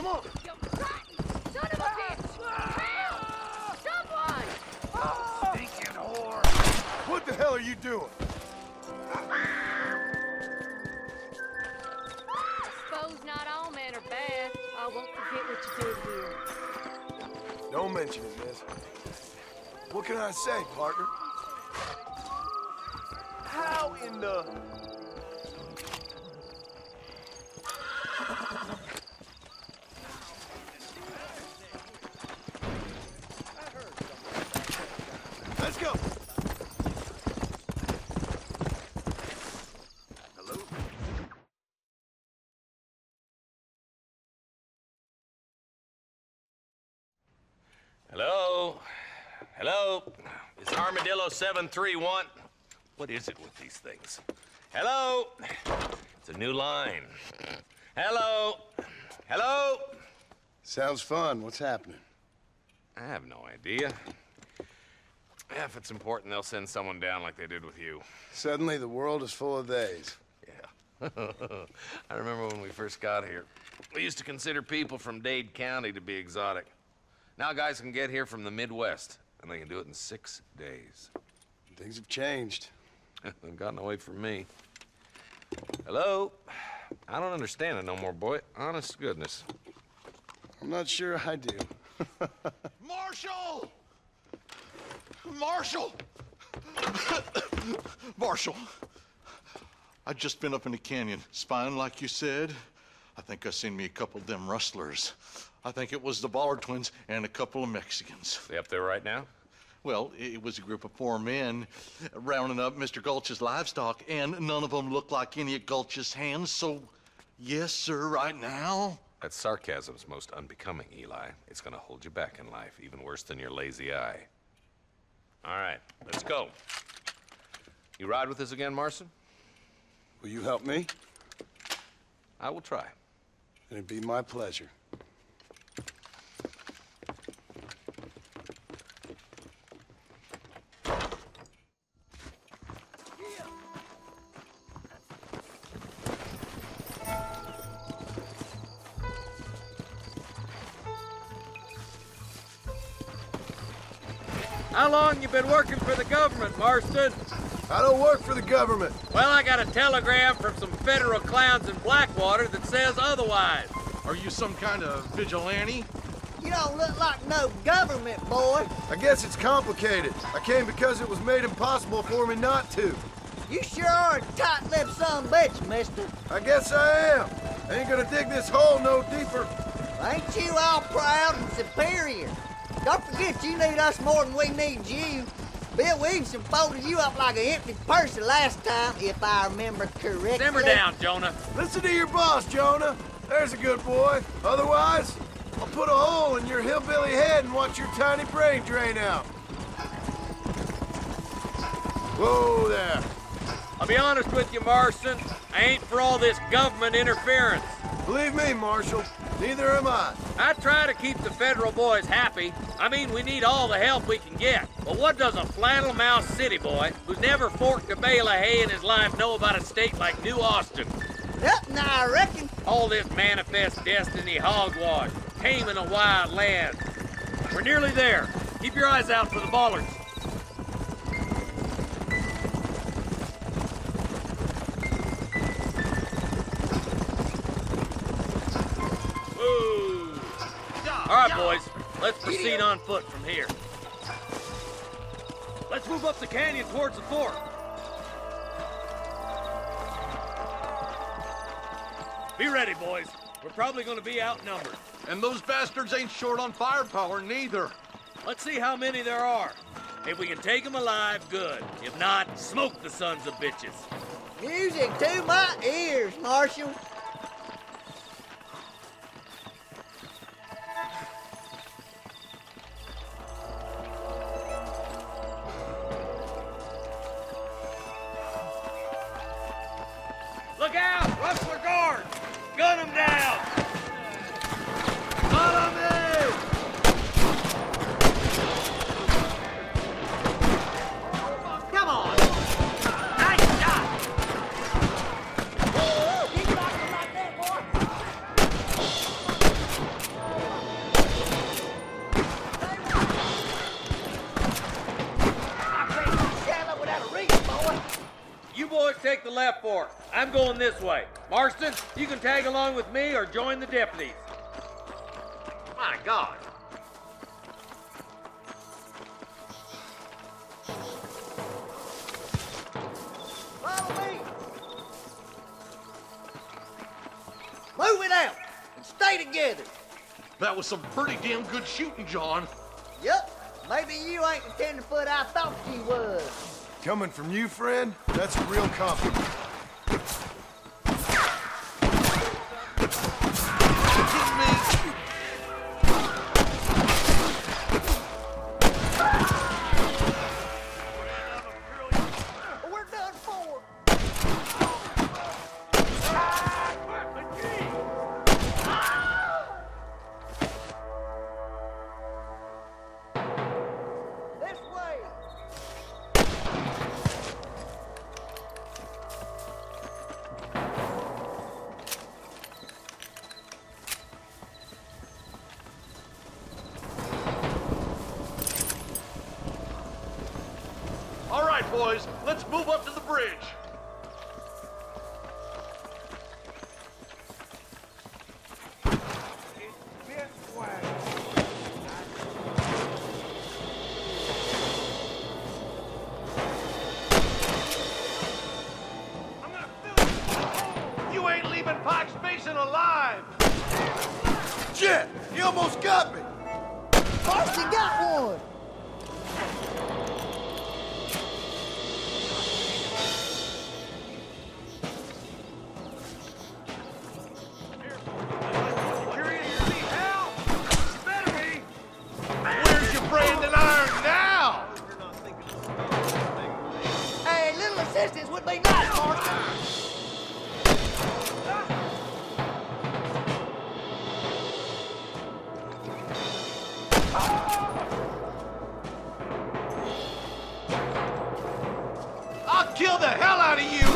Come on! You rotten son of a bitch! Help! Someone! Stinking whore! What the hell are you doing? I suppose not all men are bad. I won't forget what you did here. Don't mention it, miss. What can I say, partner? How in the... Hello? Hello? It's Armadillo 731. What is it with these things? Hello? It's a new line. Hello? Hello? Sounds fun. What's happening? I have no idea. If it's important, they'll send someone down like they did with you. Suddenly, the world is full of theys. Yeah. I remember when we first got here. We used to consider people from Dade County to be exotic. Now guys can get here from the Midwest, and they can do it in 6 days. Things have changed. They've gotten away from me. Hello? I don't understand it no more, boy. Honest to goodness. I'm not sure I do. Marshal! Marshal! Marshal! I just been up in the canyon, spying like you said. I think I seen me a couple of them rustlers. I think it was the Ballard twins and a couple of Mexicans. They up there right now? Well, it was a group of 4 men rounding up Mr. Gulch's livestock, and none of them looked like any of Gulch's hands, so yes, sir, right now. That sarcasm's most unbecoming, Eli. It's gonna hold you back in life, even worse than your lazy eye. All right, let's go. You ride with us again, Marston? Will you help me? I will try. It'd be my pleasure. How long you been working for the government, Marston? I don't work for the government. Well, I got a telegram from some federal clowns in Blackwater that says otherwise. Are you some kind of vigilante? You don't look like no government, boy. I guess it's complicated. I came because it was made impossible for me not to. You sure are a tight-lipped son of a bitch, mister. I guess I am. I ain't gonna dig this hole no deeper. Ain't you all proud and superior? Don't forget you need us more than we need you. Bill Williamson folded you up like an empty purse the last time, if I remember correctly. Simmer down, Jonah. Listen to your boss, Jonah. There's a good boy. Otherwise, I'll put a hole in your hillbilly head and watch your tiny brain drain out. Whoa there. I'll be honest with you, Marston. I ain't for all this government interference. Believe me, Marshal, neither am I. I try to keep the federal boys happy. I mean, we need all the help we can get. But what does a flannel-mouthed city boy who's never forked a bale of hay in his life know about a state like New Austin? Nothing, I reckon. All this manifest destiny hogwash, taming a wild land. We're nearly there. Keep your eyes out for the Ballards. Woo! All right, boys. Let's proceed on foot from here. Let's move up the canyon towards the fort. Be ready, boys. We're probably going to be outnumbered. And those bastards ain't short on firepower, neither. Let's see how many there are. If we can take them alive, good. If not, smoke the sons of bitches. Music to my ears, Marshal. Look out! Rustler guard! Gun them down! Follow me! Come on! Nice shot! Keep rocking like that, boy. I can't stand up without a reach, boy. You boys take the left fork. I'm going this way. Marston, you can tag along with me or join the deputies. My God. Follow me. Move it out and stay together. That was some pretty damn good shooting, John. Yup. Maybe you ain't the tenderfoot I thought you was. Coming from you, friend, that's a real compliment. boys. Let's move up to the bridge. You ain't leaving Pike's Basin alive! Shit! He almost got me! Marston got one! Where's your branding iron now? Hey, little assistance would be nice, Marston. I'll kill the hell out of you!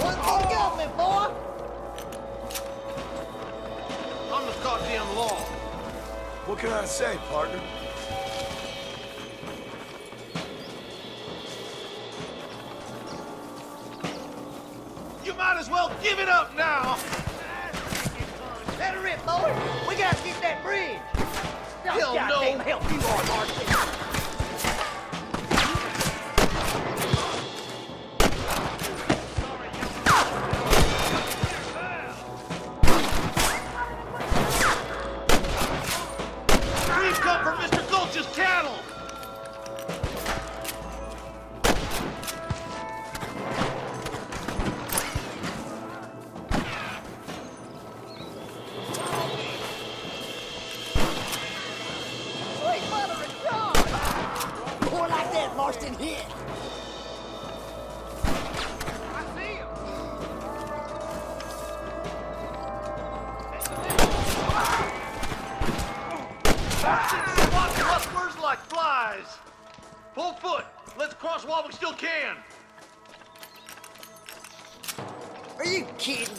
What you got me, boy? I'm the goddamn law. What can I say, partner? You might as well give it up now! Let her rip, boy. We gotta get that bridge. Hell Goddamn no! help you are, Marston. We've come for Mr. Gulch's cattle! Sweet mother of God! More like that, Marston, hit. I see him! Spot rustlers like flies! Full foot! Let's cross while we still can! Are you kidding?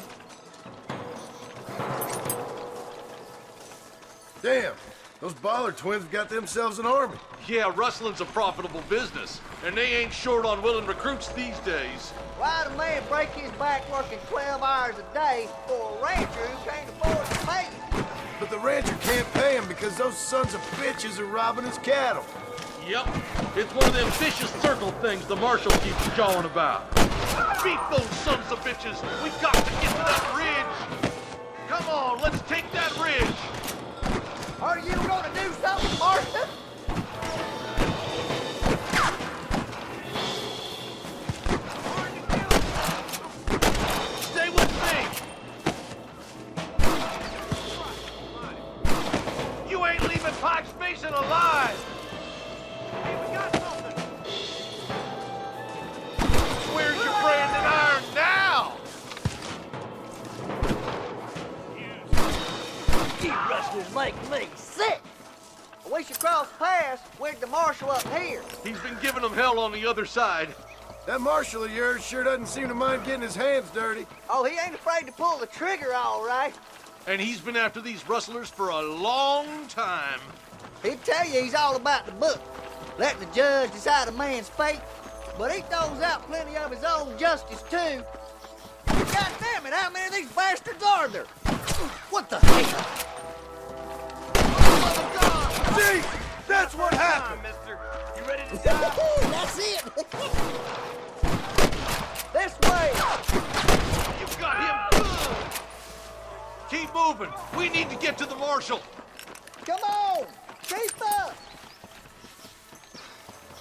Damn, those Bollard twins got themselves an army. Yeah, rustling's a profitable business, and they ain't short on willing recruits these days. Why'd a man break his back working 12 hours a day for a rancher who can't afford to pay him? But the rancher can't pay him because those sons of bitches are robbing his cattle. Yep, it's one of them vicious circle things the marshal keeps jawing about. Beat those sons of bitches! We got to get to that ridge! Come on, let's take that ridge! Are you gonna do something, Marston? Stay with me! You ain't leaving Pike's Basin alive! We got something! Where's your branding iron now? You rustlers make me sick. We should cross paths with the marshal up here. He's been giving them hell on the other side. That marshal of yours sure doesn't seem to mind getting his hands dirty. Oh, he ain't afraid to pull the trigger, all right. And he's been after these rustlers for a long time. He'd tell you he's all about the book, letting the judge decide a man's fate. But he throws out plenty of his own justice, too. God damn it, how many of these bastards are there? What the hell? See, that's what happened. Mister. You ready to die? That's it. This way. You've got him good. Keep moving. We need to get to the marshal. Come on. Keep up.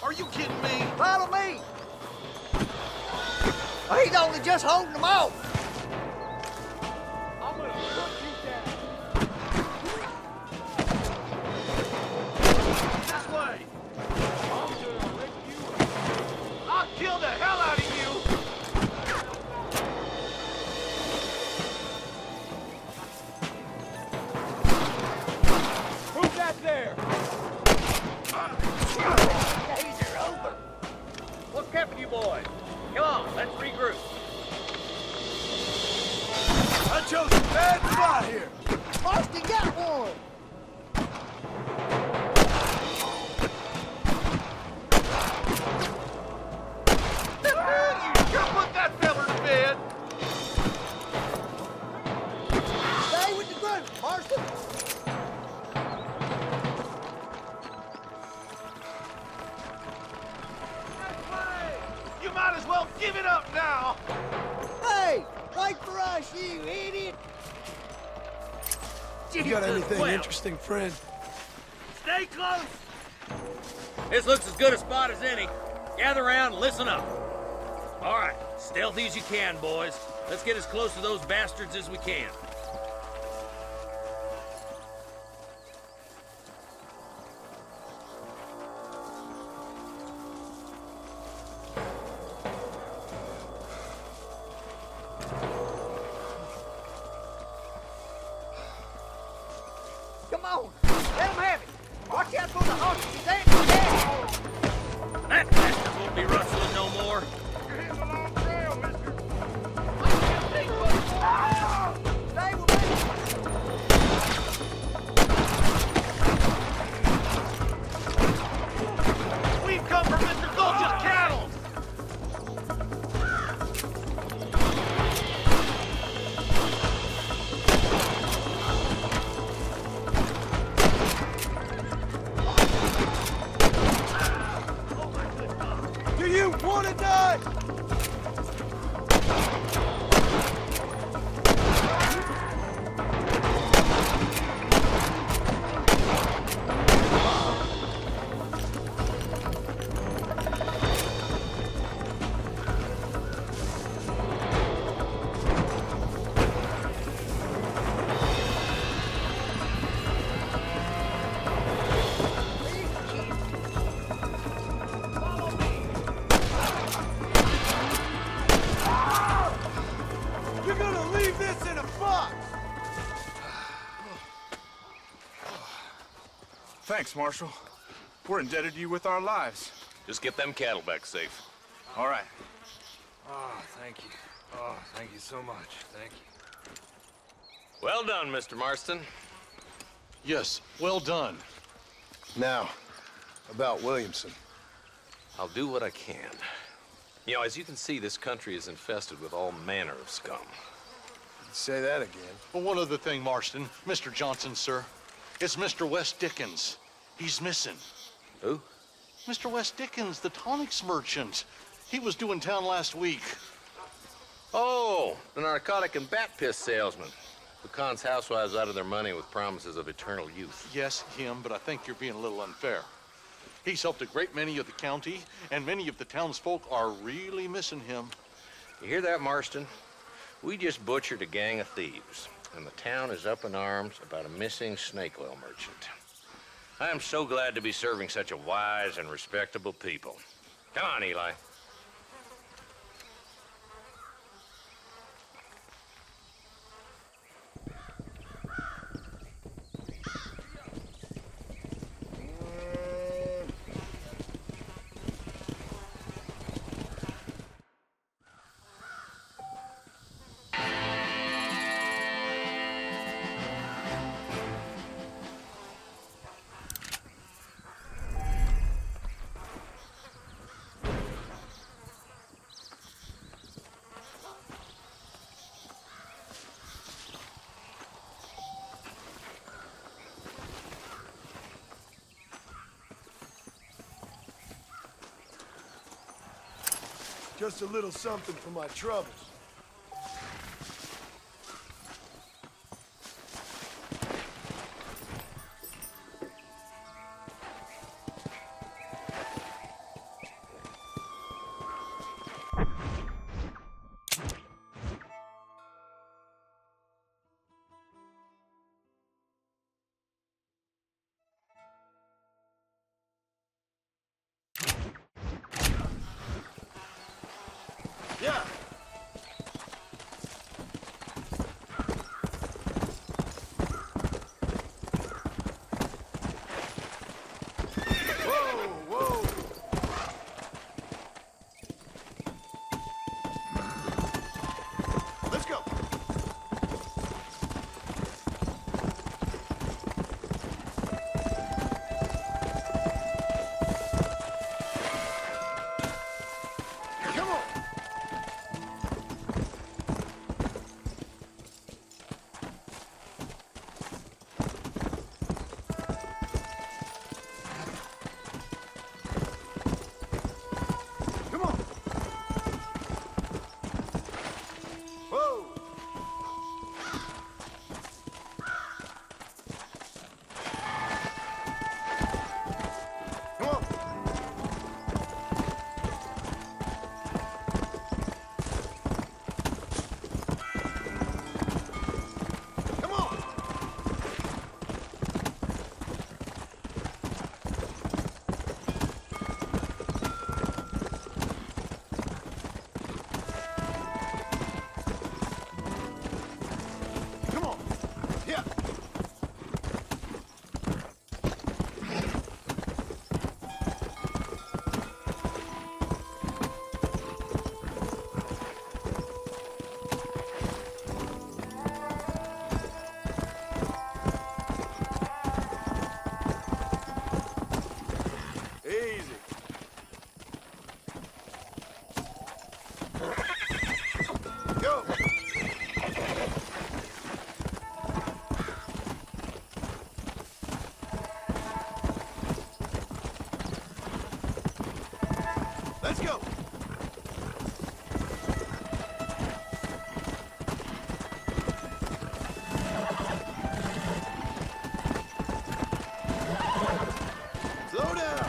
Are you kidding me? Follow me. He's only just holding them off. I'm gonna put you down. This way. I'm gonna rip you up. I'll kill the hell out of you. Who's that there? Days are over. What's keeping you boys? Come on, let's regroup. I chose a bad spot here. as well give it up now! Hey! Wait for us, you idiot! You got anything interesting, friend? Stay close! This looks as good a spot as any. Gather around and listen up. All right, stealthy as you can, boys. Let's get as close to those bastards as we can. Come on! Let them have it! Watch out for the horses! They ain't dead! That bastard won't be rustling no more. You're hitting the long trail, mister! Stay with me! We've come for Mr. Gulch's cattle! Do you want to die? You're gonna leave this in a box! Thanks, Marshal. We're indebted to you with our lives. Just get them cattle back safe. All right. Oh, thank you. Oh, thank you so much. Thank you. Well done, Mr. Marston. Yes, well done. Now, about Williamson. I'll do what I can. You know, as you can see, this country is infested with all manner of scum. Say that again. Well, one other thing, Marston. Mr. Johnson, sir. It's Mr. West Dickens. He's missing. Who? Mr. West Dickens, the tonics merchant. He was due in town last week. Oh, the narcotic and bat piss salesman. Who cons housewives out of their money with promises of eternal youth. Yes, him, but I think you're being a little unfair. He's helped a great many of the county, and many of the townsfolk are really missing him. You hear that, Marston? We just butchered a gang of thieves, and the town is up in arms about a missing snake oil merchant. I am so glad to be serving such a wise and respectable people. Come on, Eli. Just a little something for my troubles. Yeah. Let's go. Come on. Go! Let's go! Slow down!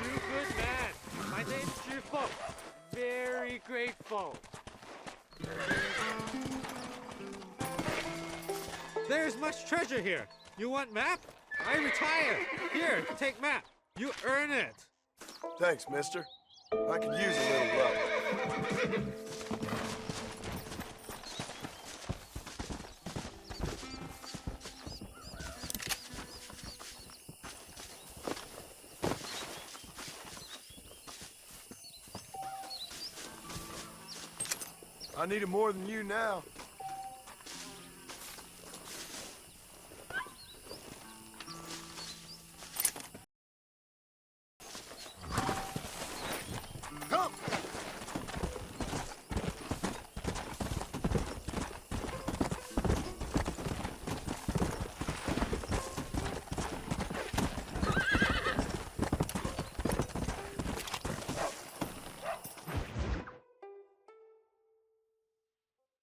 You good man. My name's Jufo. Very grateful. There's much treasure here. You want map? I retire. Here, take map. You earn it. Thanks, mister. I could use a little luck. I need it more than you now. Come!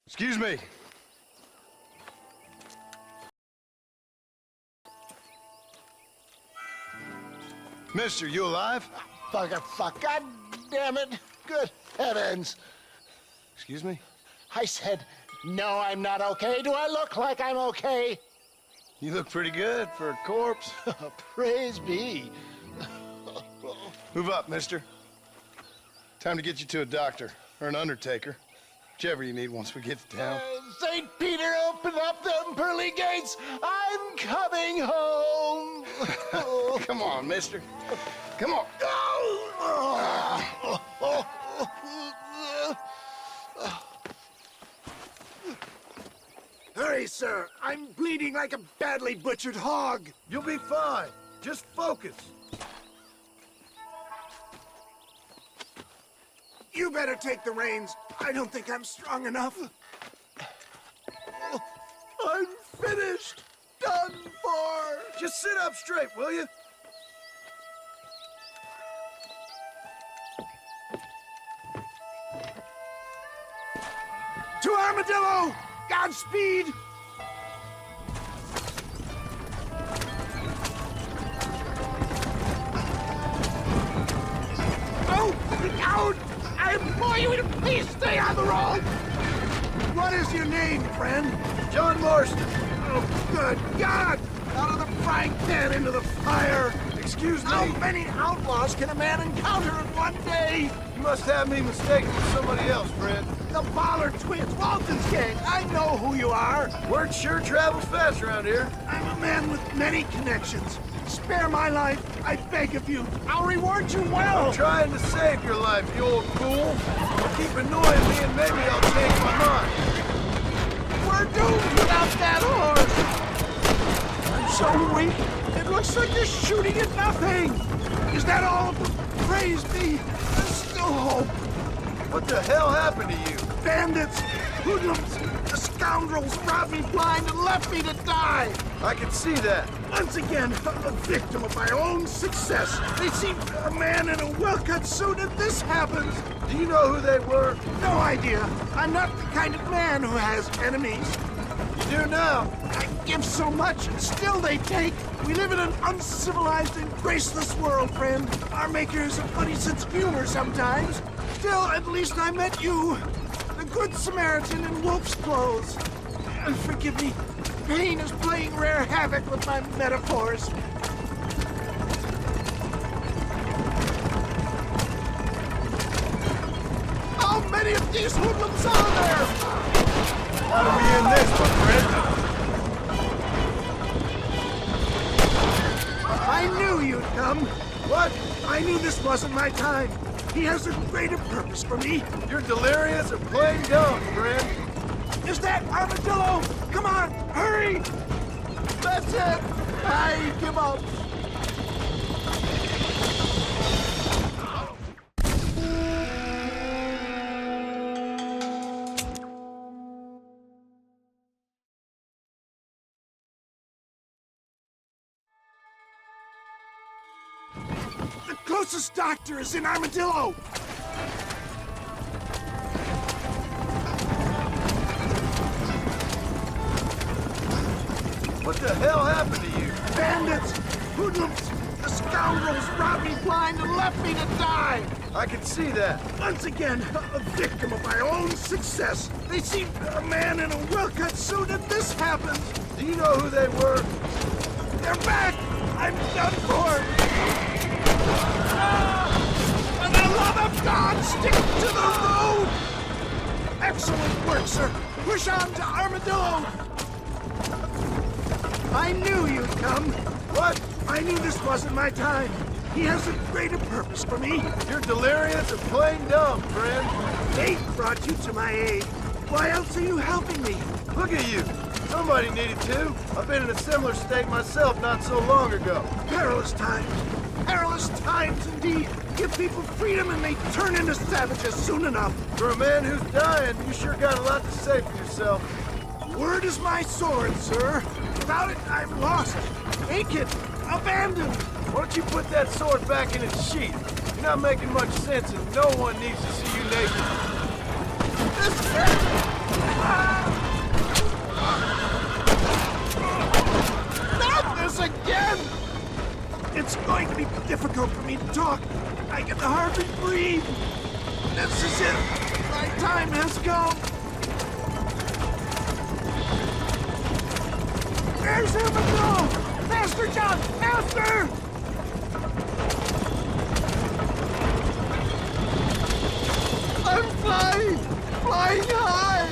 Excuse me. Mister, you alive? Fuck, God damn it. Good heavens. Excuse me? I said, no, I'm not okay. Do I look like I'm okay? You look pretty good for a corpse. Praise be. Move up, mister. Time to get you to a doctor or an undertaker. Whichever you need once we get to town. St. Peter, open up them pearly gates. I'm coming home. Come on, mister. Come on. Hurry, sir. I'm bleeding like a badly butchered hog. You'll be fine. Just focus. You better take the reins. I don't think I'm strong enough. I'm finished. Done for. Just sit up straight, will you? To Armadillo! Godspeed! Oh, look out! I implore you to please stay on the road! What is your name, friend? John Marston. Oh, good God! Out of the frying pan into the fire! Excuse me? How many outlaws can a man encounter in one day? You must have me mistaken with somebody else, friend. The Ballard twins, Walton's gang. I know who you are. Word sure travels fast around here. I'm a man with many connections. Spare my life, I beg of you. I'll reward you well. I'm trying to save your life, you old fool. Keep annoying me and maybe I'll change my mind. We're doomed without that horse. I'm so weak. It looks like you're shooting at nothing. Is that all? Praise be. There's still hope. What the hell happened to you? Bandits, hoodlums, the scoundrels robbed me blind and left me to die. I can see that. Once again, a victim of my own success. They seem a man in a well-cut suit, and this happens. Do you know who they were? No idea. I'm not the kind of man who has enemies. You do now. I give so much, and still they take. We live in an uncivilized and graceless world, friend. Our makers a funny sense of humor sometimes. Still, at least I met you. The Good Samaritan in wolf's clothes. Forgive me. Pain is playing rare havoc with my metaphors. How many of these hoodlums are there? How do we end this, my friend? I knew you'd come. What? I knew this wasn't my time. He has a greater purpose for me. You're delirious or plain dumb, friend. Is that Armadillo? Come on, hurry! That's it! I give up. The closest doctor is in Armadillo! What the hell happened to you? Bandits! Hoodlums! The scoundrels robbed me blind and left me to die! I can see that. Once again, a victim of my own success. They see a man in a well-cut suit and this happens. Do you know who they were? They're back! I'm done for! For the love of God, stick to the road! Excellent work, sir. Push on to Armadillo. I knew you'd come. What? I knew this wasn't my time. He has a greater purpose for me. You're delirious or plain dumb, friend. Fate brought you to my aid. Why else are you helping me? Look at you. Somebody needed to. I've been in a similar state myself not so long ago. Perilous times. Perilous times indeed. Give people freedom and they turn into savages soon enough. For a man who's dying, you sure got a lot to say for yourself. Word is my sword, sir. Without it, I'm lost. Naked. Abandoned. Why don't you put that sword back in its sheath? You're not making much sense and no one needs to see you naked. Not this again! It's going to be difficult for me to talk. I can hardly breathe. This is it. My time has come. Where's Armadillo? Master John! Master! I'm flying! Flying high!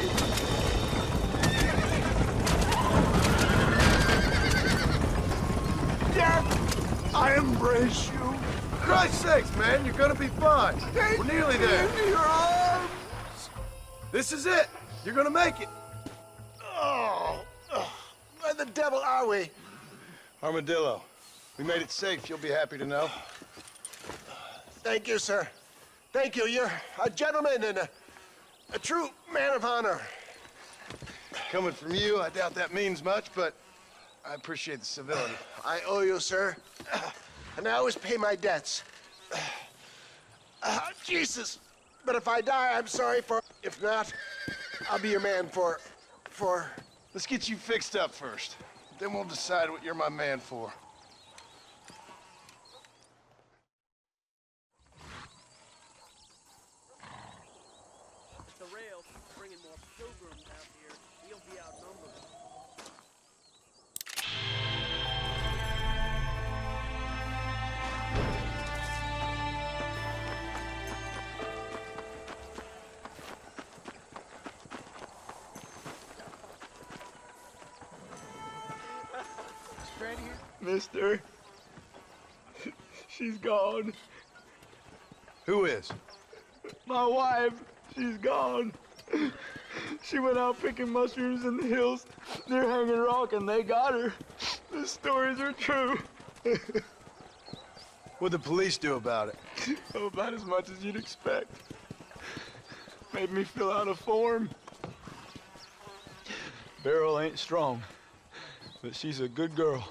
Dad, I embrace you. For Christ's sakes, man, you're gonna be fine. We're nearly there. Into your arms. This is it. You're gonna make it. Oh, where the devil are we? Armadillo, we made it safe. You'll be happy to know. Thank you, sir. Thank you. You're a gentleman and a true man of honor. Coming from you, I doubt that means much, but I appreciate the civility. I owe you, sir. And I always pay my debts. Jesus. But if I die, I'm sorry for... If not, I'll be your man for... Let's get you fixed up first. Then we'll decide what you're my man for. The rail bringing more pilgrims out here. We'll be outnumbered. Mister, she's gone. Who is? My wife, she's gone. She went out picking mushrooms in the hills near Hanging Rock and they got her. The stories are true. What'd the police do about it? Oh, about as much as you'd expect. Made me fill out a form. Beryl ain't strong, but she's a good girl.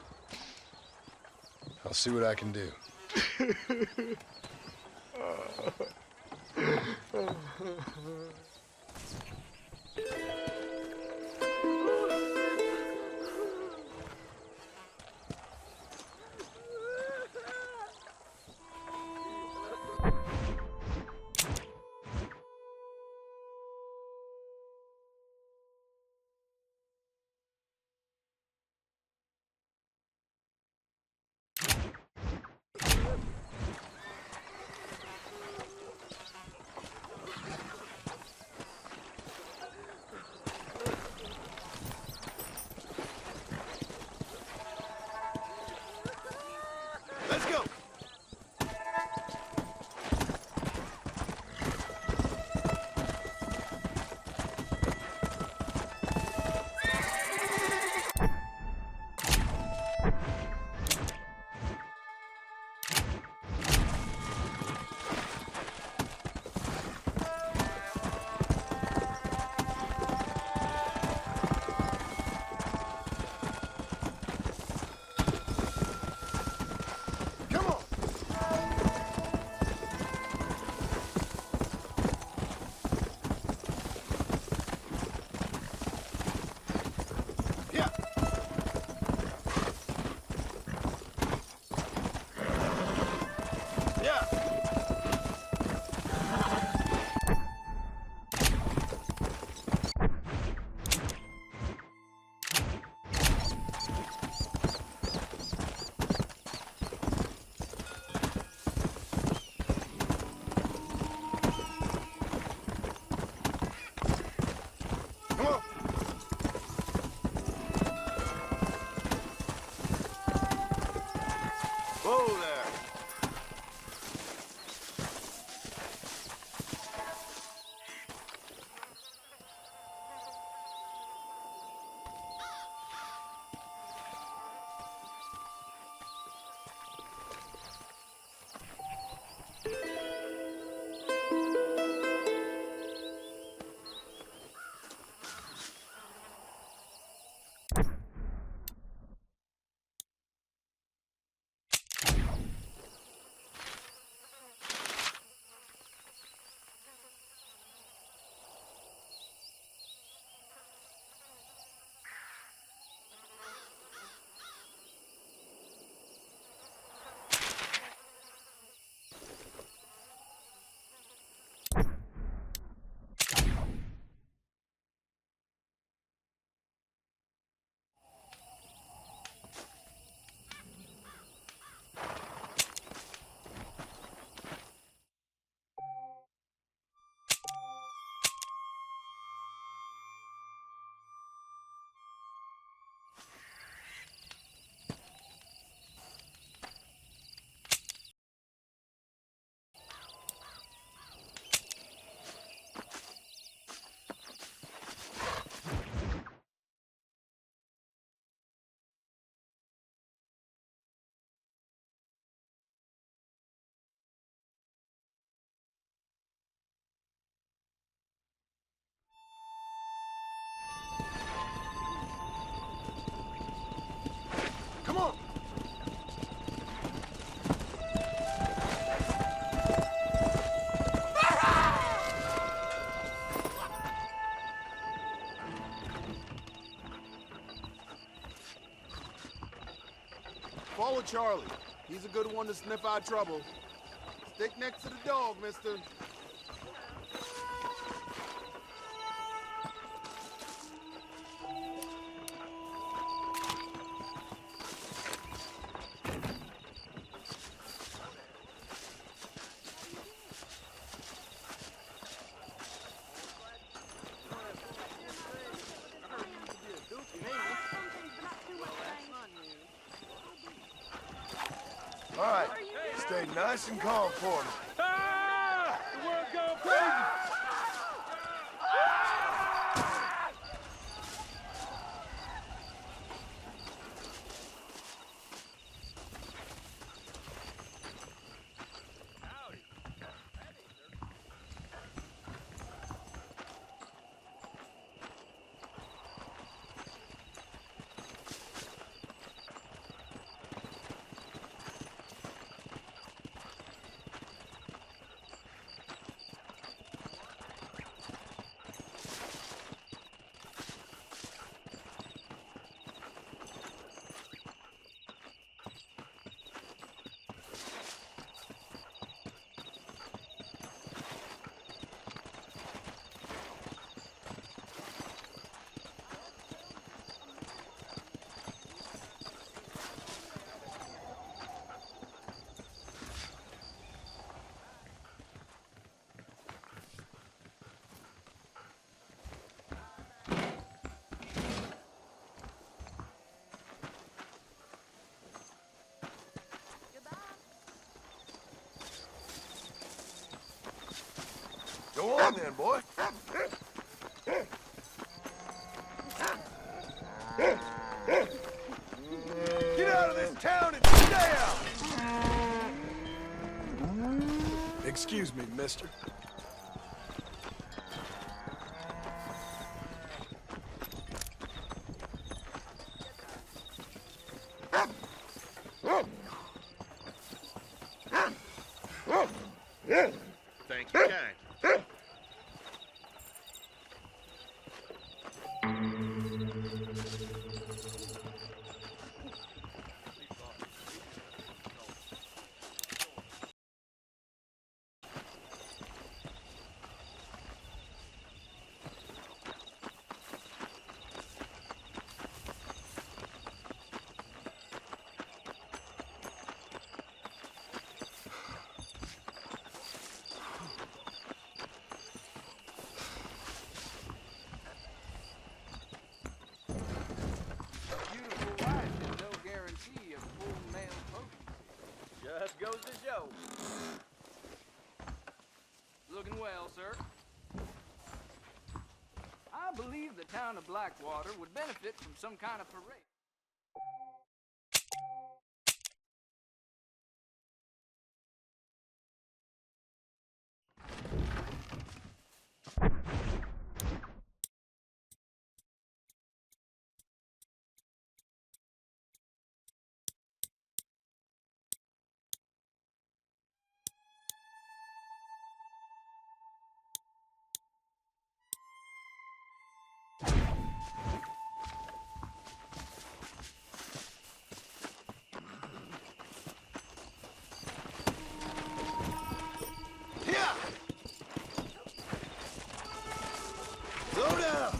I'll see what I can do. Charlie. He's a good one to sniff out trouble. Stick next to the dog, mister. All right, stay nice and calm for me. Ah! The world going crazy! Go on then, boy. Get out of this town and stay out! Excuse me, mister. Thank you, kind. Just goes to show. Looking well, sir. I believe the town of Blackwater would benefit from some kind of parade. Slow down!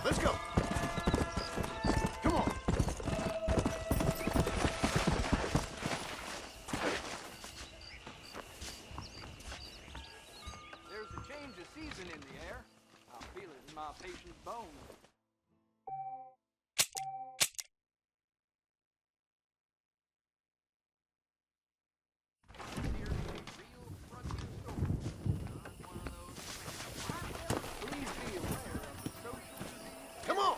Let's go! Come on! There's a change of season in the air. I feel it in my patient's bones. Come on!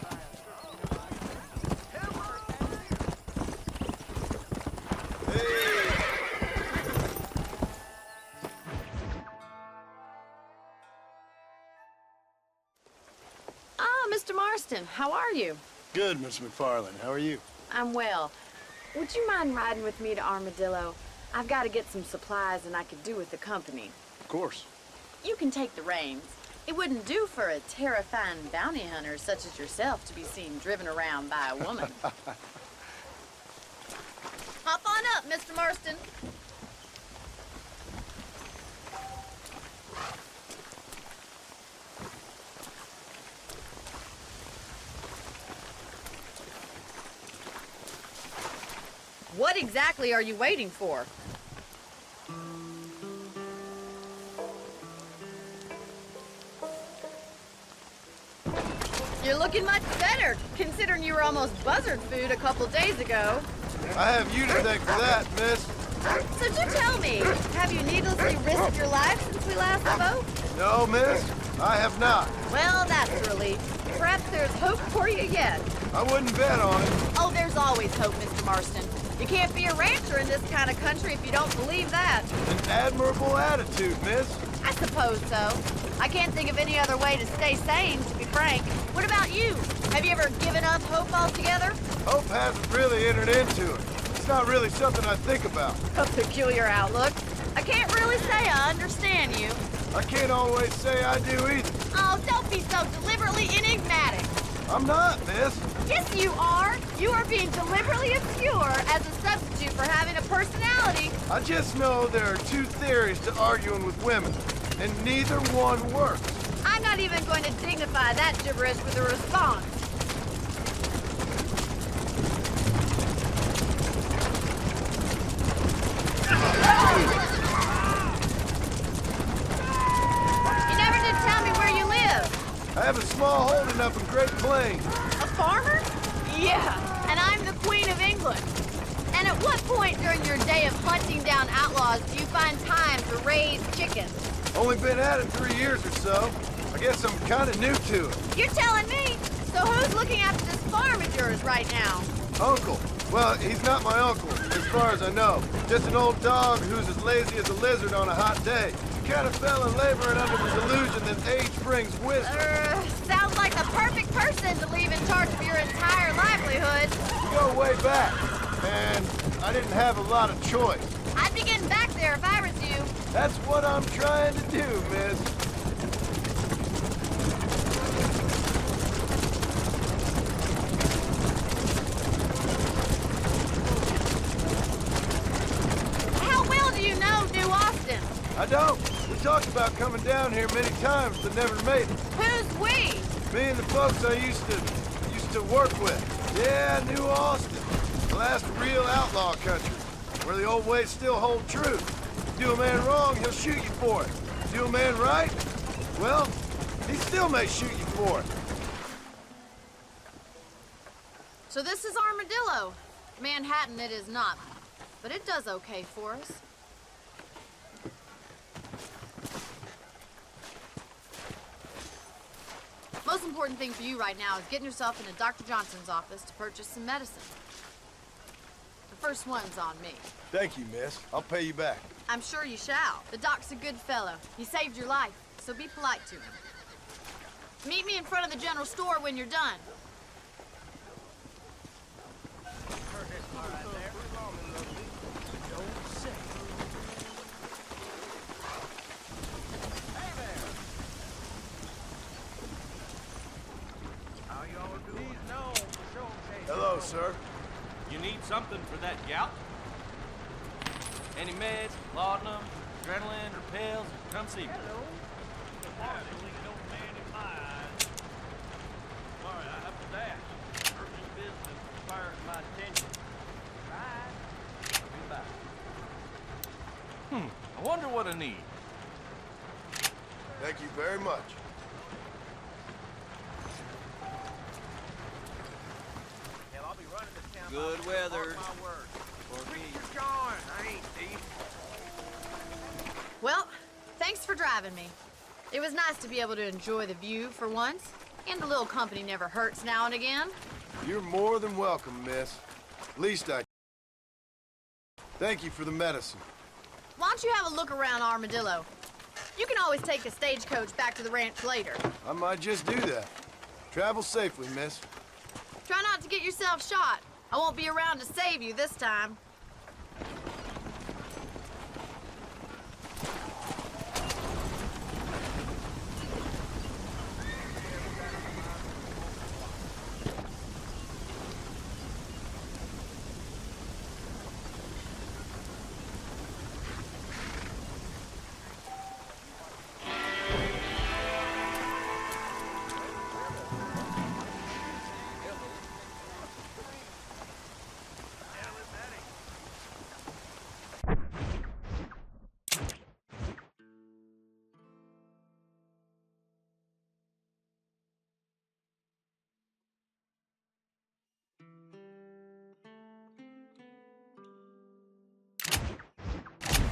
Ah, Mr. Marston, how are you? Good, Miss McFarland. How are you? I'm well. Would you mind riding with me to Armadillo? I've got to get some supplies and I could do with the company. Of course. You can take the reins. It wouldn't do for a terrifying bounty hunter such as yourself to be seen driven around by a woman. Hop on up, Mr. Marston. What exactly are you waiting for? You're looking much better, considering you were almost buzzard food a couple days ago. I have you to thank for that, miss. So do tell me, have you needlessly risked your life since we last spoke? No, miss, I have not. Well, that's a relief. Perhaps there's hope for you yet. I wouldn't bet on it. Oh, there's always hope, Mr. Marston. You can't be a rancher in this kind of country if you don't believe that. An admirable attitude, miss. I suppose so. I can't think of any other way to stay sane, to be frank. What about you? Have you ever given up hope altogether? Hope hasn't really entered into it. It's not really something I think about. A peculiar outlook. I can't really say I understand you. I can't always say I do either. Oh, don't be so deliberately enigmatic. I'm not, miss. Yes, you are. You are being deliberately obscure as a substitute for having a personality. I just know there are two theories to arguing with women, and neither one works. I'm not even going to dignify that gibberish with a response. You never did tell me where you live. I have a small holding up in Great Plains. A farmer? Yeah, and I'm the Queen of England. And at what point during your day of hunting down outlaws do you find time to raise chickens? Only been at it 3 years or so. I guess I'm kind of new to it. You're telling me? So who's looking after this farm of yours right now? Uncle. Well, he's not my uncle, as far as I know. Just an old dog who's as lazy as a lizard on a hot day. He kind of fell in laboring under the delusion that age brings wisdom. Sounds like the perfect person to leave in charge of your entire livelihood. We go way back, and I didn't have a lot of choice. I'd be getting back there if I was you. That's what I'm trying to do, miss. How well do you know New Austin? I don't. We talked about coming down here many times, but never made it. Who's we? Me and the folks I used to work with. Yeah, New Austin. The last real outlaw country, where the old ways still hold true. Do a man wrong, he'll shoot you for it. Do a man right, well, he still may shoot you for it. So this is Armadillo. Manhattan it is not, but it does okay for us. Most important thing for you right now is getting yourself into Dr. Johnson's office to purchase some medicine. The first one's on me. Thank you, miss. I'll pay you back. I'm sure you shall. The doc's a good fellow. He saved your life, so be polite to him. Meet me in front of the general store when you're done. Hello, sir. You need something for that gout? Any meds, laudanum, adrenaline, or pills? Come see me. Hello. Sorry, I have to dash. Urgent business requires my attention. Right. Goodbye. I wonder what I need. Thank you very much. Good weather. I ain't thief. Well, thanks for driving me. It was nice to be able to enjoy the view for once, and a little company never hurts now and again. You're more than welcome, miss. Least I... Thank you for the medicine. Why don't you have a look around Armadillo? You can always take a stagecoach back to the ranch later. I might just do that. Travel safely, miss. Try not to get yourself shot. I won't be around to save you this time.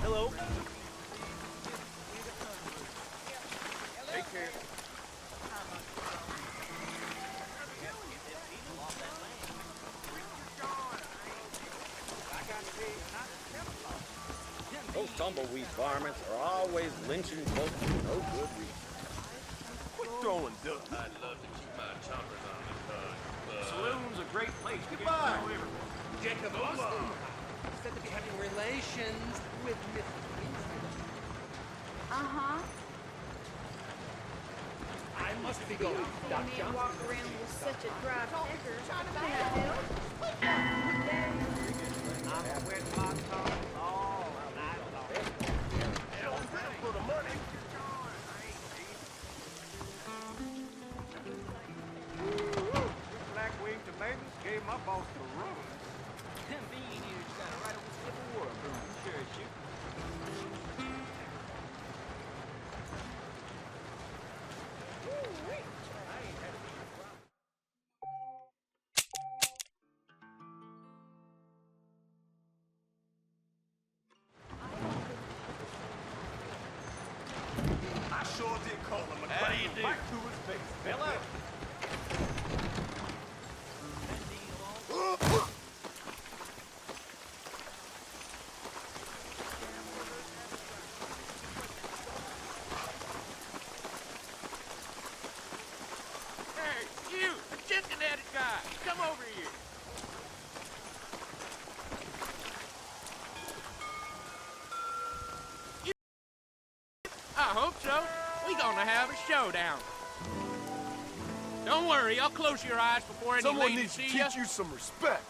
Hello. Take care. Those tumbleweed varmints are always lynching folks for no good reason. Quit throwing dust. I'd love to keep my chompers on the hood, but... Saloon's a great place to get Goodbye. to know Jacob Austin said to be having relations with Miss Winston. Uh-huh. I must be going, Doc Johnson. Walk around with such a dry figure. I'm wearing my car all night long. For the money. Blackwing tomatoes gave my boss the run. Them bean eaters got a right over slip of water brewing. Sure as you. I sure did call him a How do you do? right to his face. Hello. Hey, you, the chicken-headed guy, come over here. I hope so. We gonna have a showdown. Don't worry, I'll close your eyes before any Someone ladies needs to see ya. teach you some respect.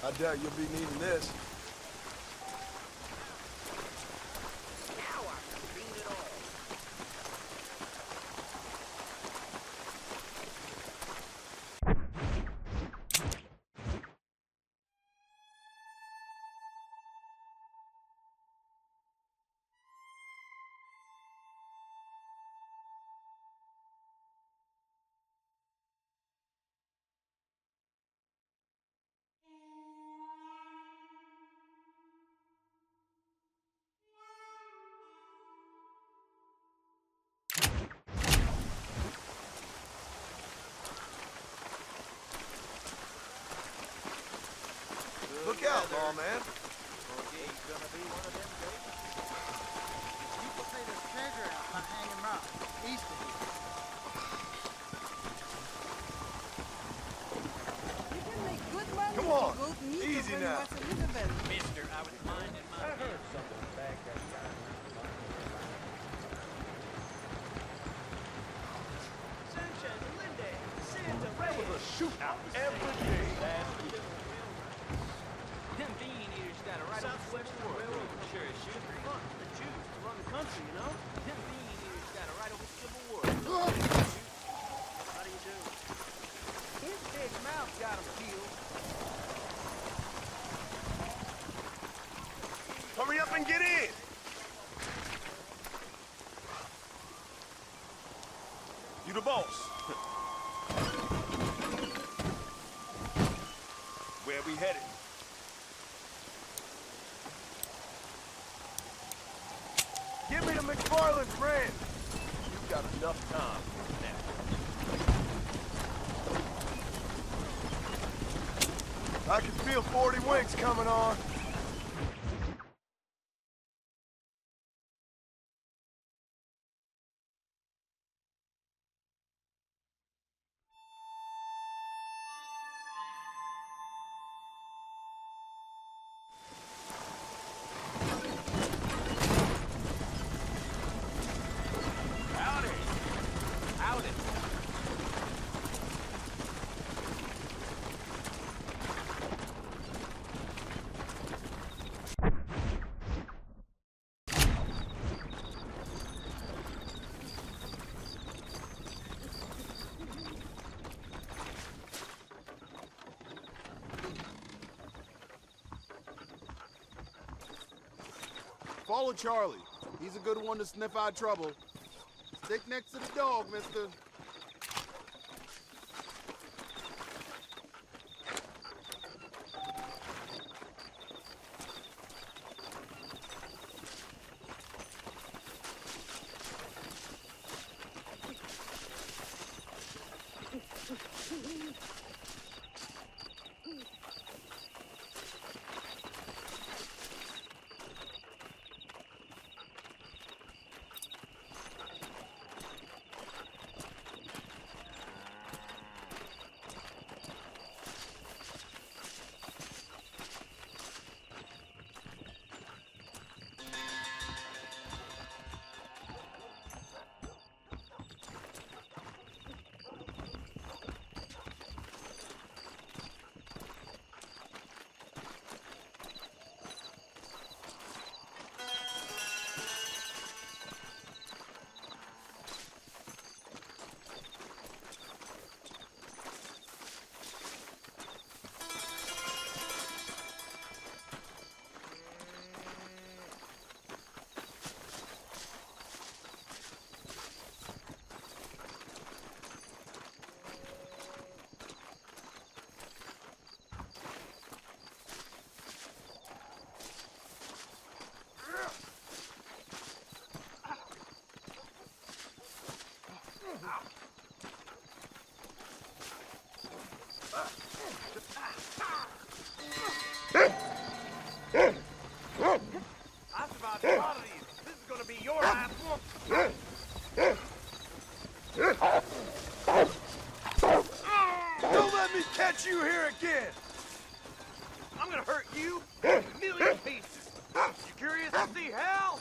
I doubt you'll be needing this. Look out, lawman. People say there's treasure out by Hanging Rock, east of here. You can make good money Come if on, you go to meet easy when now. you watch a little bit. Mister, I was minding my... I heard something back there. shootout every day. Them bean eaters got a right Southwest Railroad sure as shit. The Jews to run the country, you know? Them bean eaters got a right over Civil War. How do you do? His big mouth got him killed. Hurry up and get in! You the boss. Where we headed? Give me the McFarland brand. You've got enough time now. I can feel 40 winks coming on. Follow Charlie. He's a good one to sniff out trouble. Stick next to the dog, mister. I survived a lot of these. This is gonna be your last one. Don't let me catch you here again. I'm gonna hurt you in a million pieces. You curious to see how?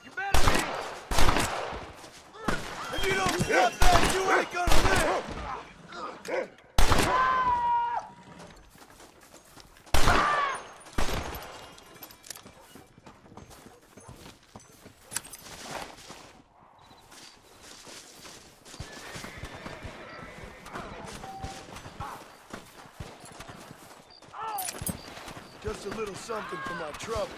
You better be. If you don't stop that, you ain't gonna live. Just a little something for my troubles.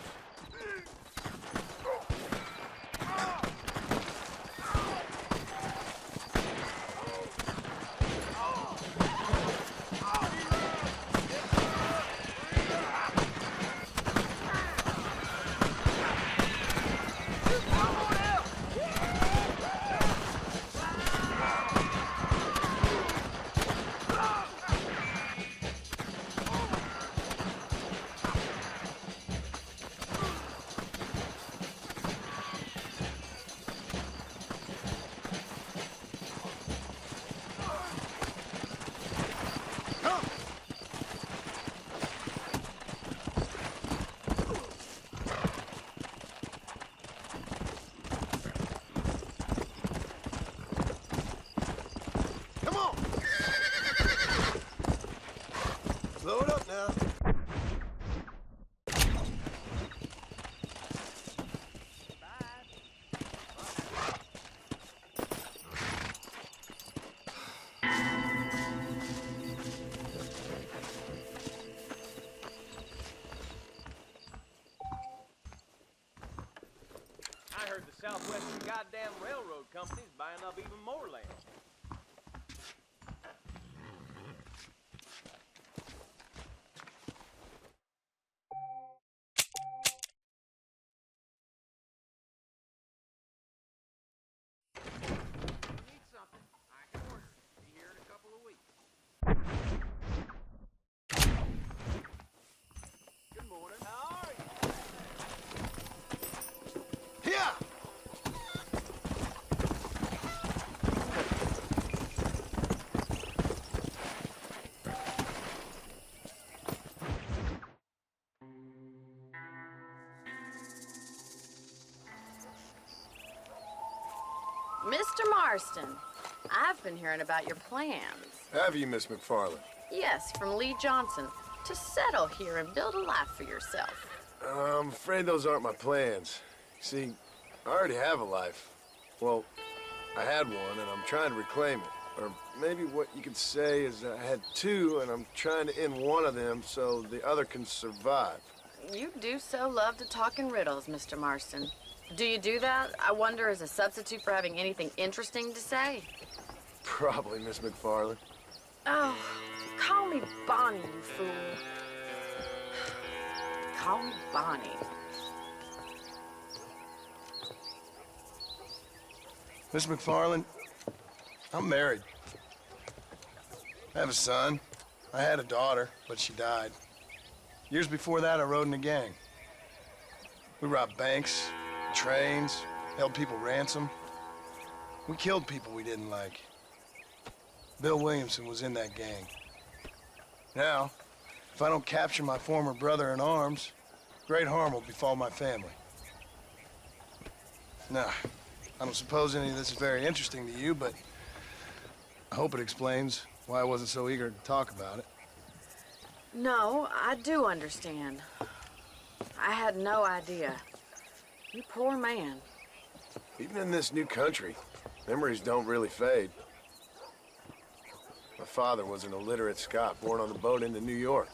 Blow it up now. I heard the Southwestern goddamn Railroad Company's buying up even more land. Need something, I can order. Be here in a couple of weeks. Good morning. How are you? Here! Mr. Marston, I've been hearing about your plans. Have you, Miss McFarland? Yes, from Lee Johnson, to settle here and build a life for yourself. I'm afraid those aren't my plans. See, I already have a life. Well, I had one, and I'm trying to reclaim it. Or maybe what you could say is I had two, and I'm trying to end one of them so the other can survive. You do so love to talk in riddles, Mr. Marston. Do you do that, I wonder, as a substitute for having anything interesting to say? Probably, Miss McFarland. Oh, call me Bonnie, you fool. Call me Bonnie. Miss McFarland, I'm married. I have a son. I had a daughter, but she died. Years before that, I rode in a gang. We robbed banks, trains, held people ransom. We killed people we didn't like. Bill Williamson was in that gang. Now, if I don't capture my former brother in arms, great harm will befall my family. Now, I don't suppose any of this is very interesting to you, but I hope it explains why I wasn't so eager to talk about it. No, I do understand. I had no idea. You poor man. Even in this new country, memories don't really fade. My father was an illiterate Scot born on the boat into New York.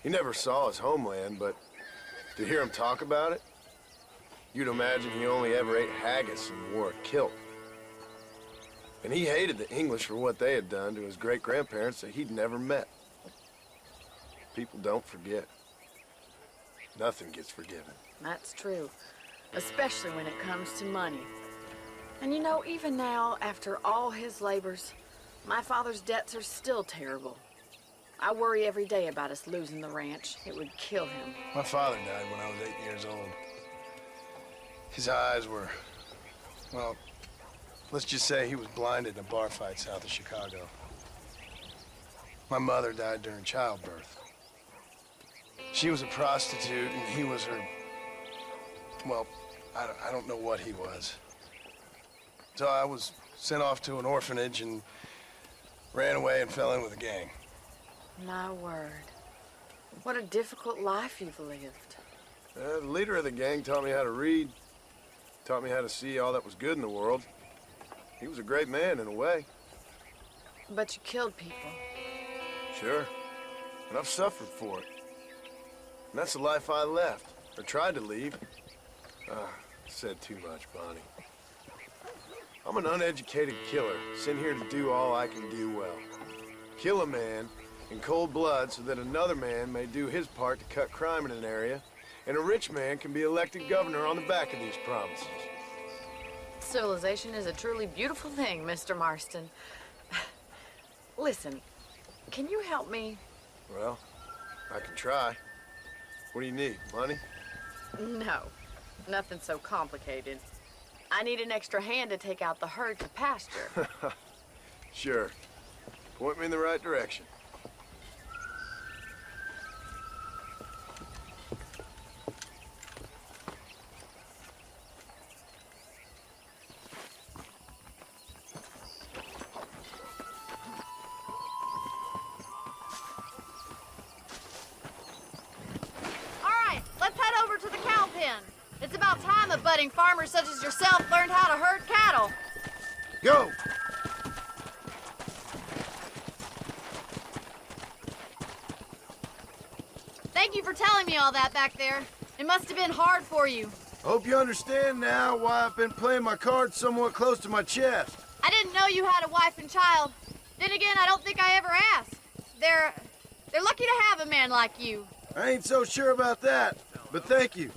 He never saw his homeland, but to hear him talk about it, you'd imagine he only ever ate haggis and wore a kilt. And he hated the English for what they had done to his great-grandparents that he'd never met. People don't forget. Nothing gets forgiven. That's true, especially when it comes to money. And you know, even now, after all his labors, my father's debts are still terrible. I worry every day about us losing the ranch. It would kill him. My father died when I was 8 years old. His eyes were, well, let's just say he was blinded in a bar fight south of Chicago. My mother died during childbirth. She was a prostitute, and he was her, well, I don't know what he was. So I was sent off to an orphanage and ran away and fell in with a gang. My word. What a difficult life you've lived. The leader of the gang taught me how to read, taught me how to see all that was good in the world. He was a great man in a way. But you killed people. Sure. And I've suffered for it. And that's the life I left, or tried to leave. Said too much, Bonnie. I'm an uneducated killer, sent here to do all I can do well. Kill a man in cold blood so that another man may do his part to cut crime in an area, and a rich man can be elected governor on the back of these promises. Civilization is a truly beautiful thing, Mr. Marston. Listen, can you help me? Well, I can try. What do you need, money? No, nothing so complicated. I need an extra hand to take out the herd to pasture. Sure. Point me in the right direction. time a budding farmer such as yourself learned how to herd cattle. Go! Thank you for telling me all that back there. It must have been hard for you. Hope you understand now why I've been playing my cards somewhat close to my chest. I didn't know you had a wife and child. Then again, I don't think I ever asked. They're lucky to have a man like you. I ain't so sure about that, but thank you.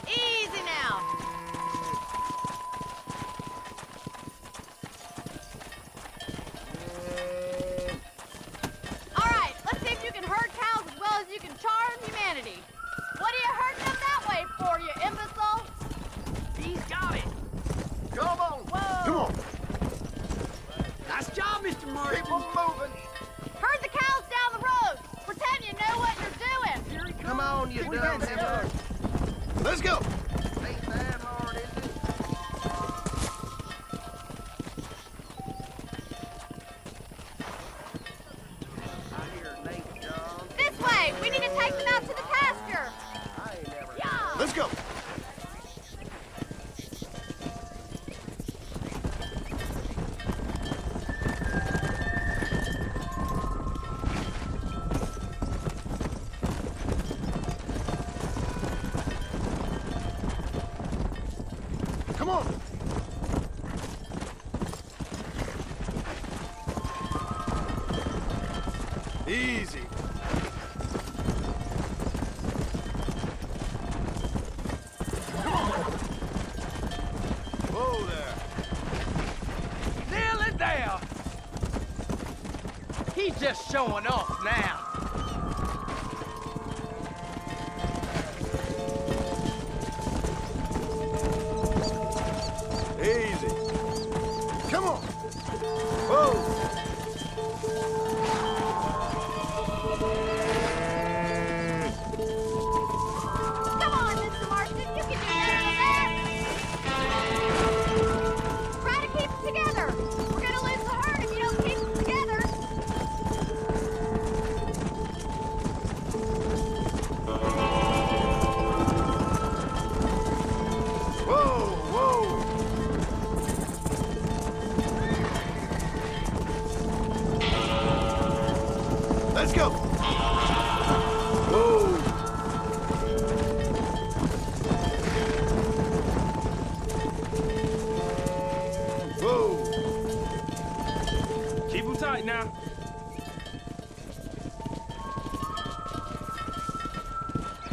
Easy now. All right, let's see if you can herd cows as well as you can charm humanity. What are you herding them that way for, you imbecile? He's got it. Come on. Whoa. Come on. Nice job, Mr. Marston. Keep 'em moving. Herd the cows down the road. Pretend you know what you're doing. Here he comes. Come on, you dumb hammer. Let's go! Ain't that hard, is it? I hear Nate, John. This way. We need to take them out to the pasture. I ain't never... Yeah. Let's go! Come on! Easy. Whoa there. Nail it down. He's just showing off now. Easy. Come on. Whoa. Come on, Mr. Marston. You can do better than that. Try to keep it together. We're gonna lose the herd if you don't keep it together. Whoa, whoa. Let's go. Whoa. Whoa. Keep them tight now.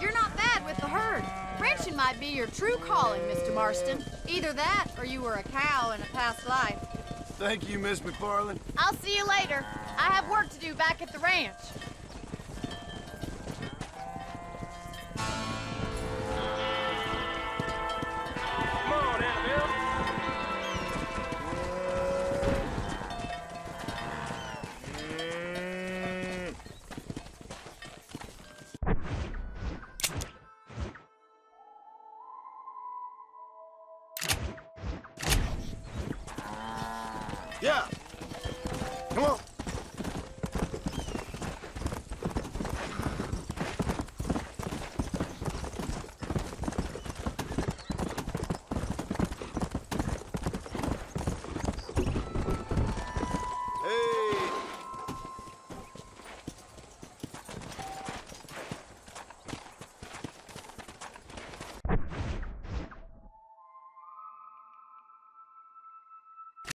You're not bad with the herd. Ranching might be your true calling, Mr. Marston. Either that, or you were a cow in a past life. Thank you, Miss McFarland. I'll see you later. I have work to do back at the ranch. Come on, Annabelle. Yeah. Come on.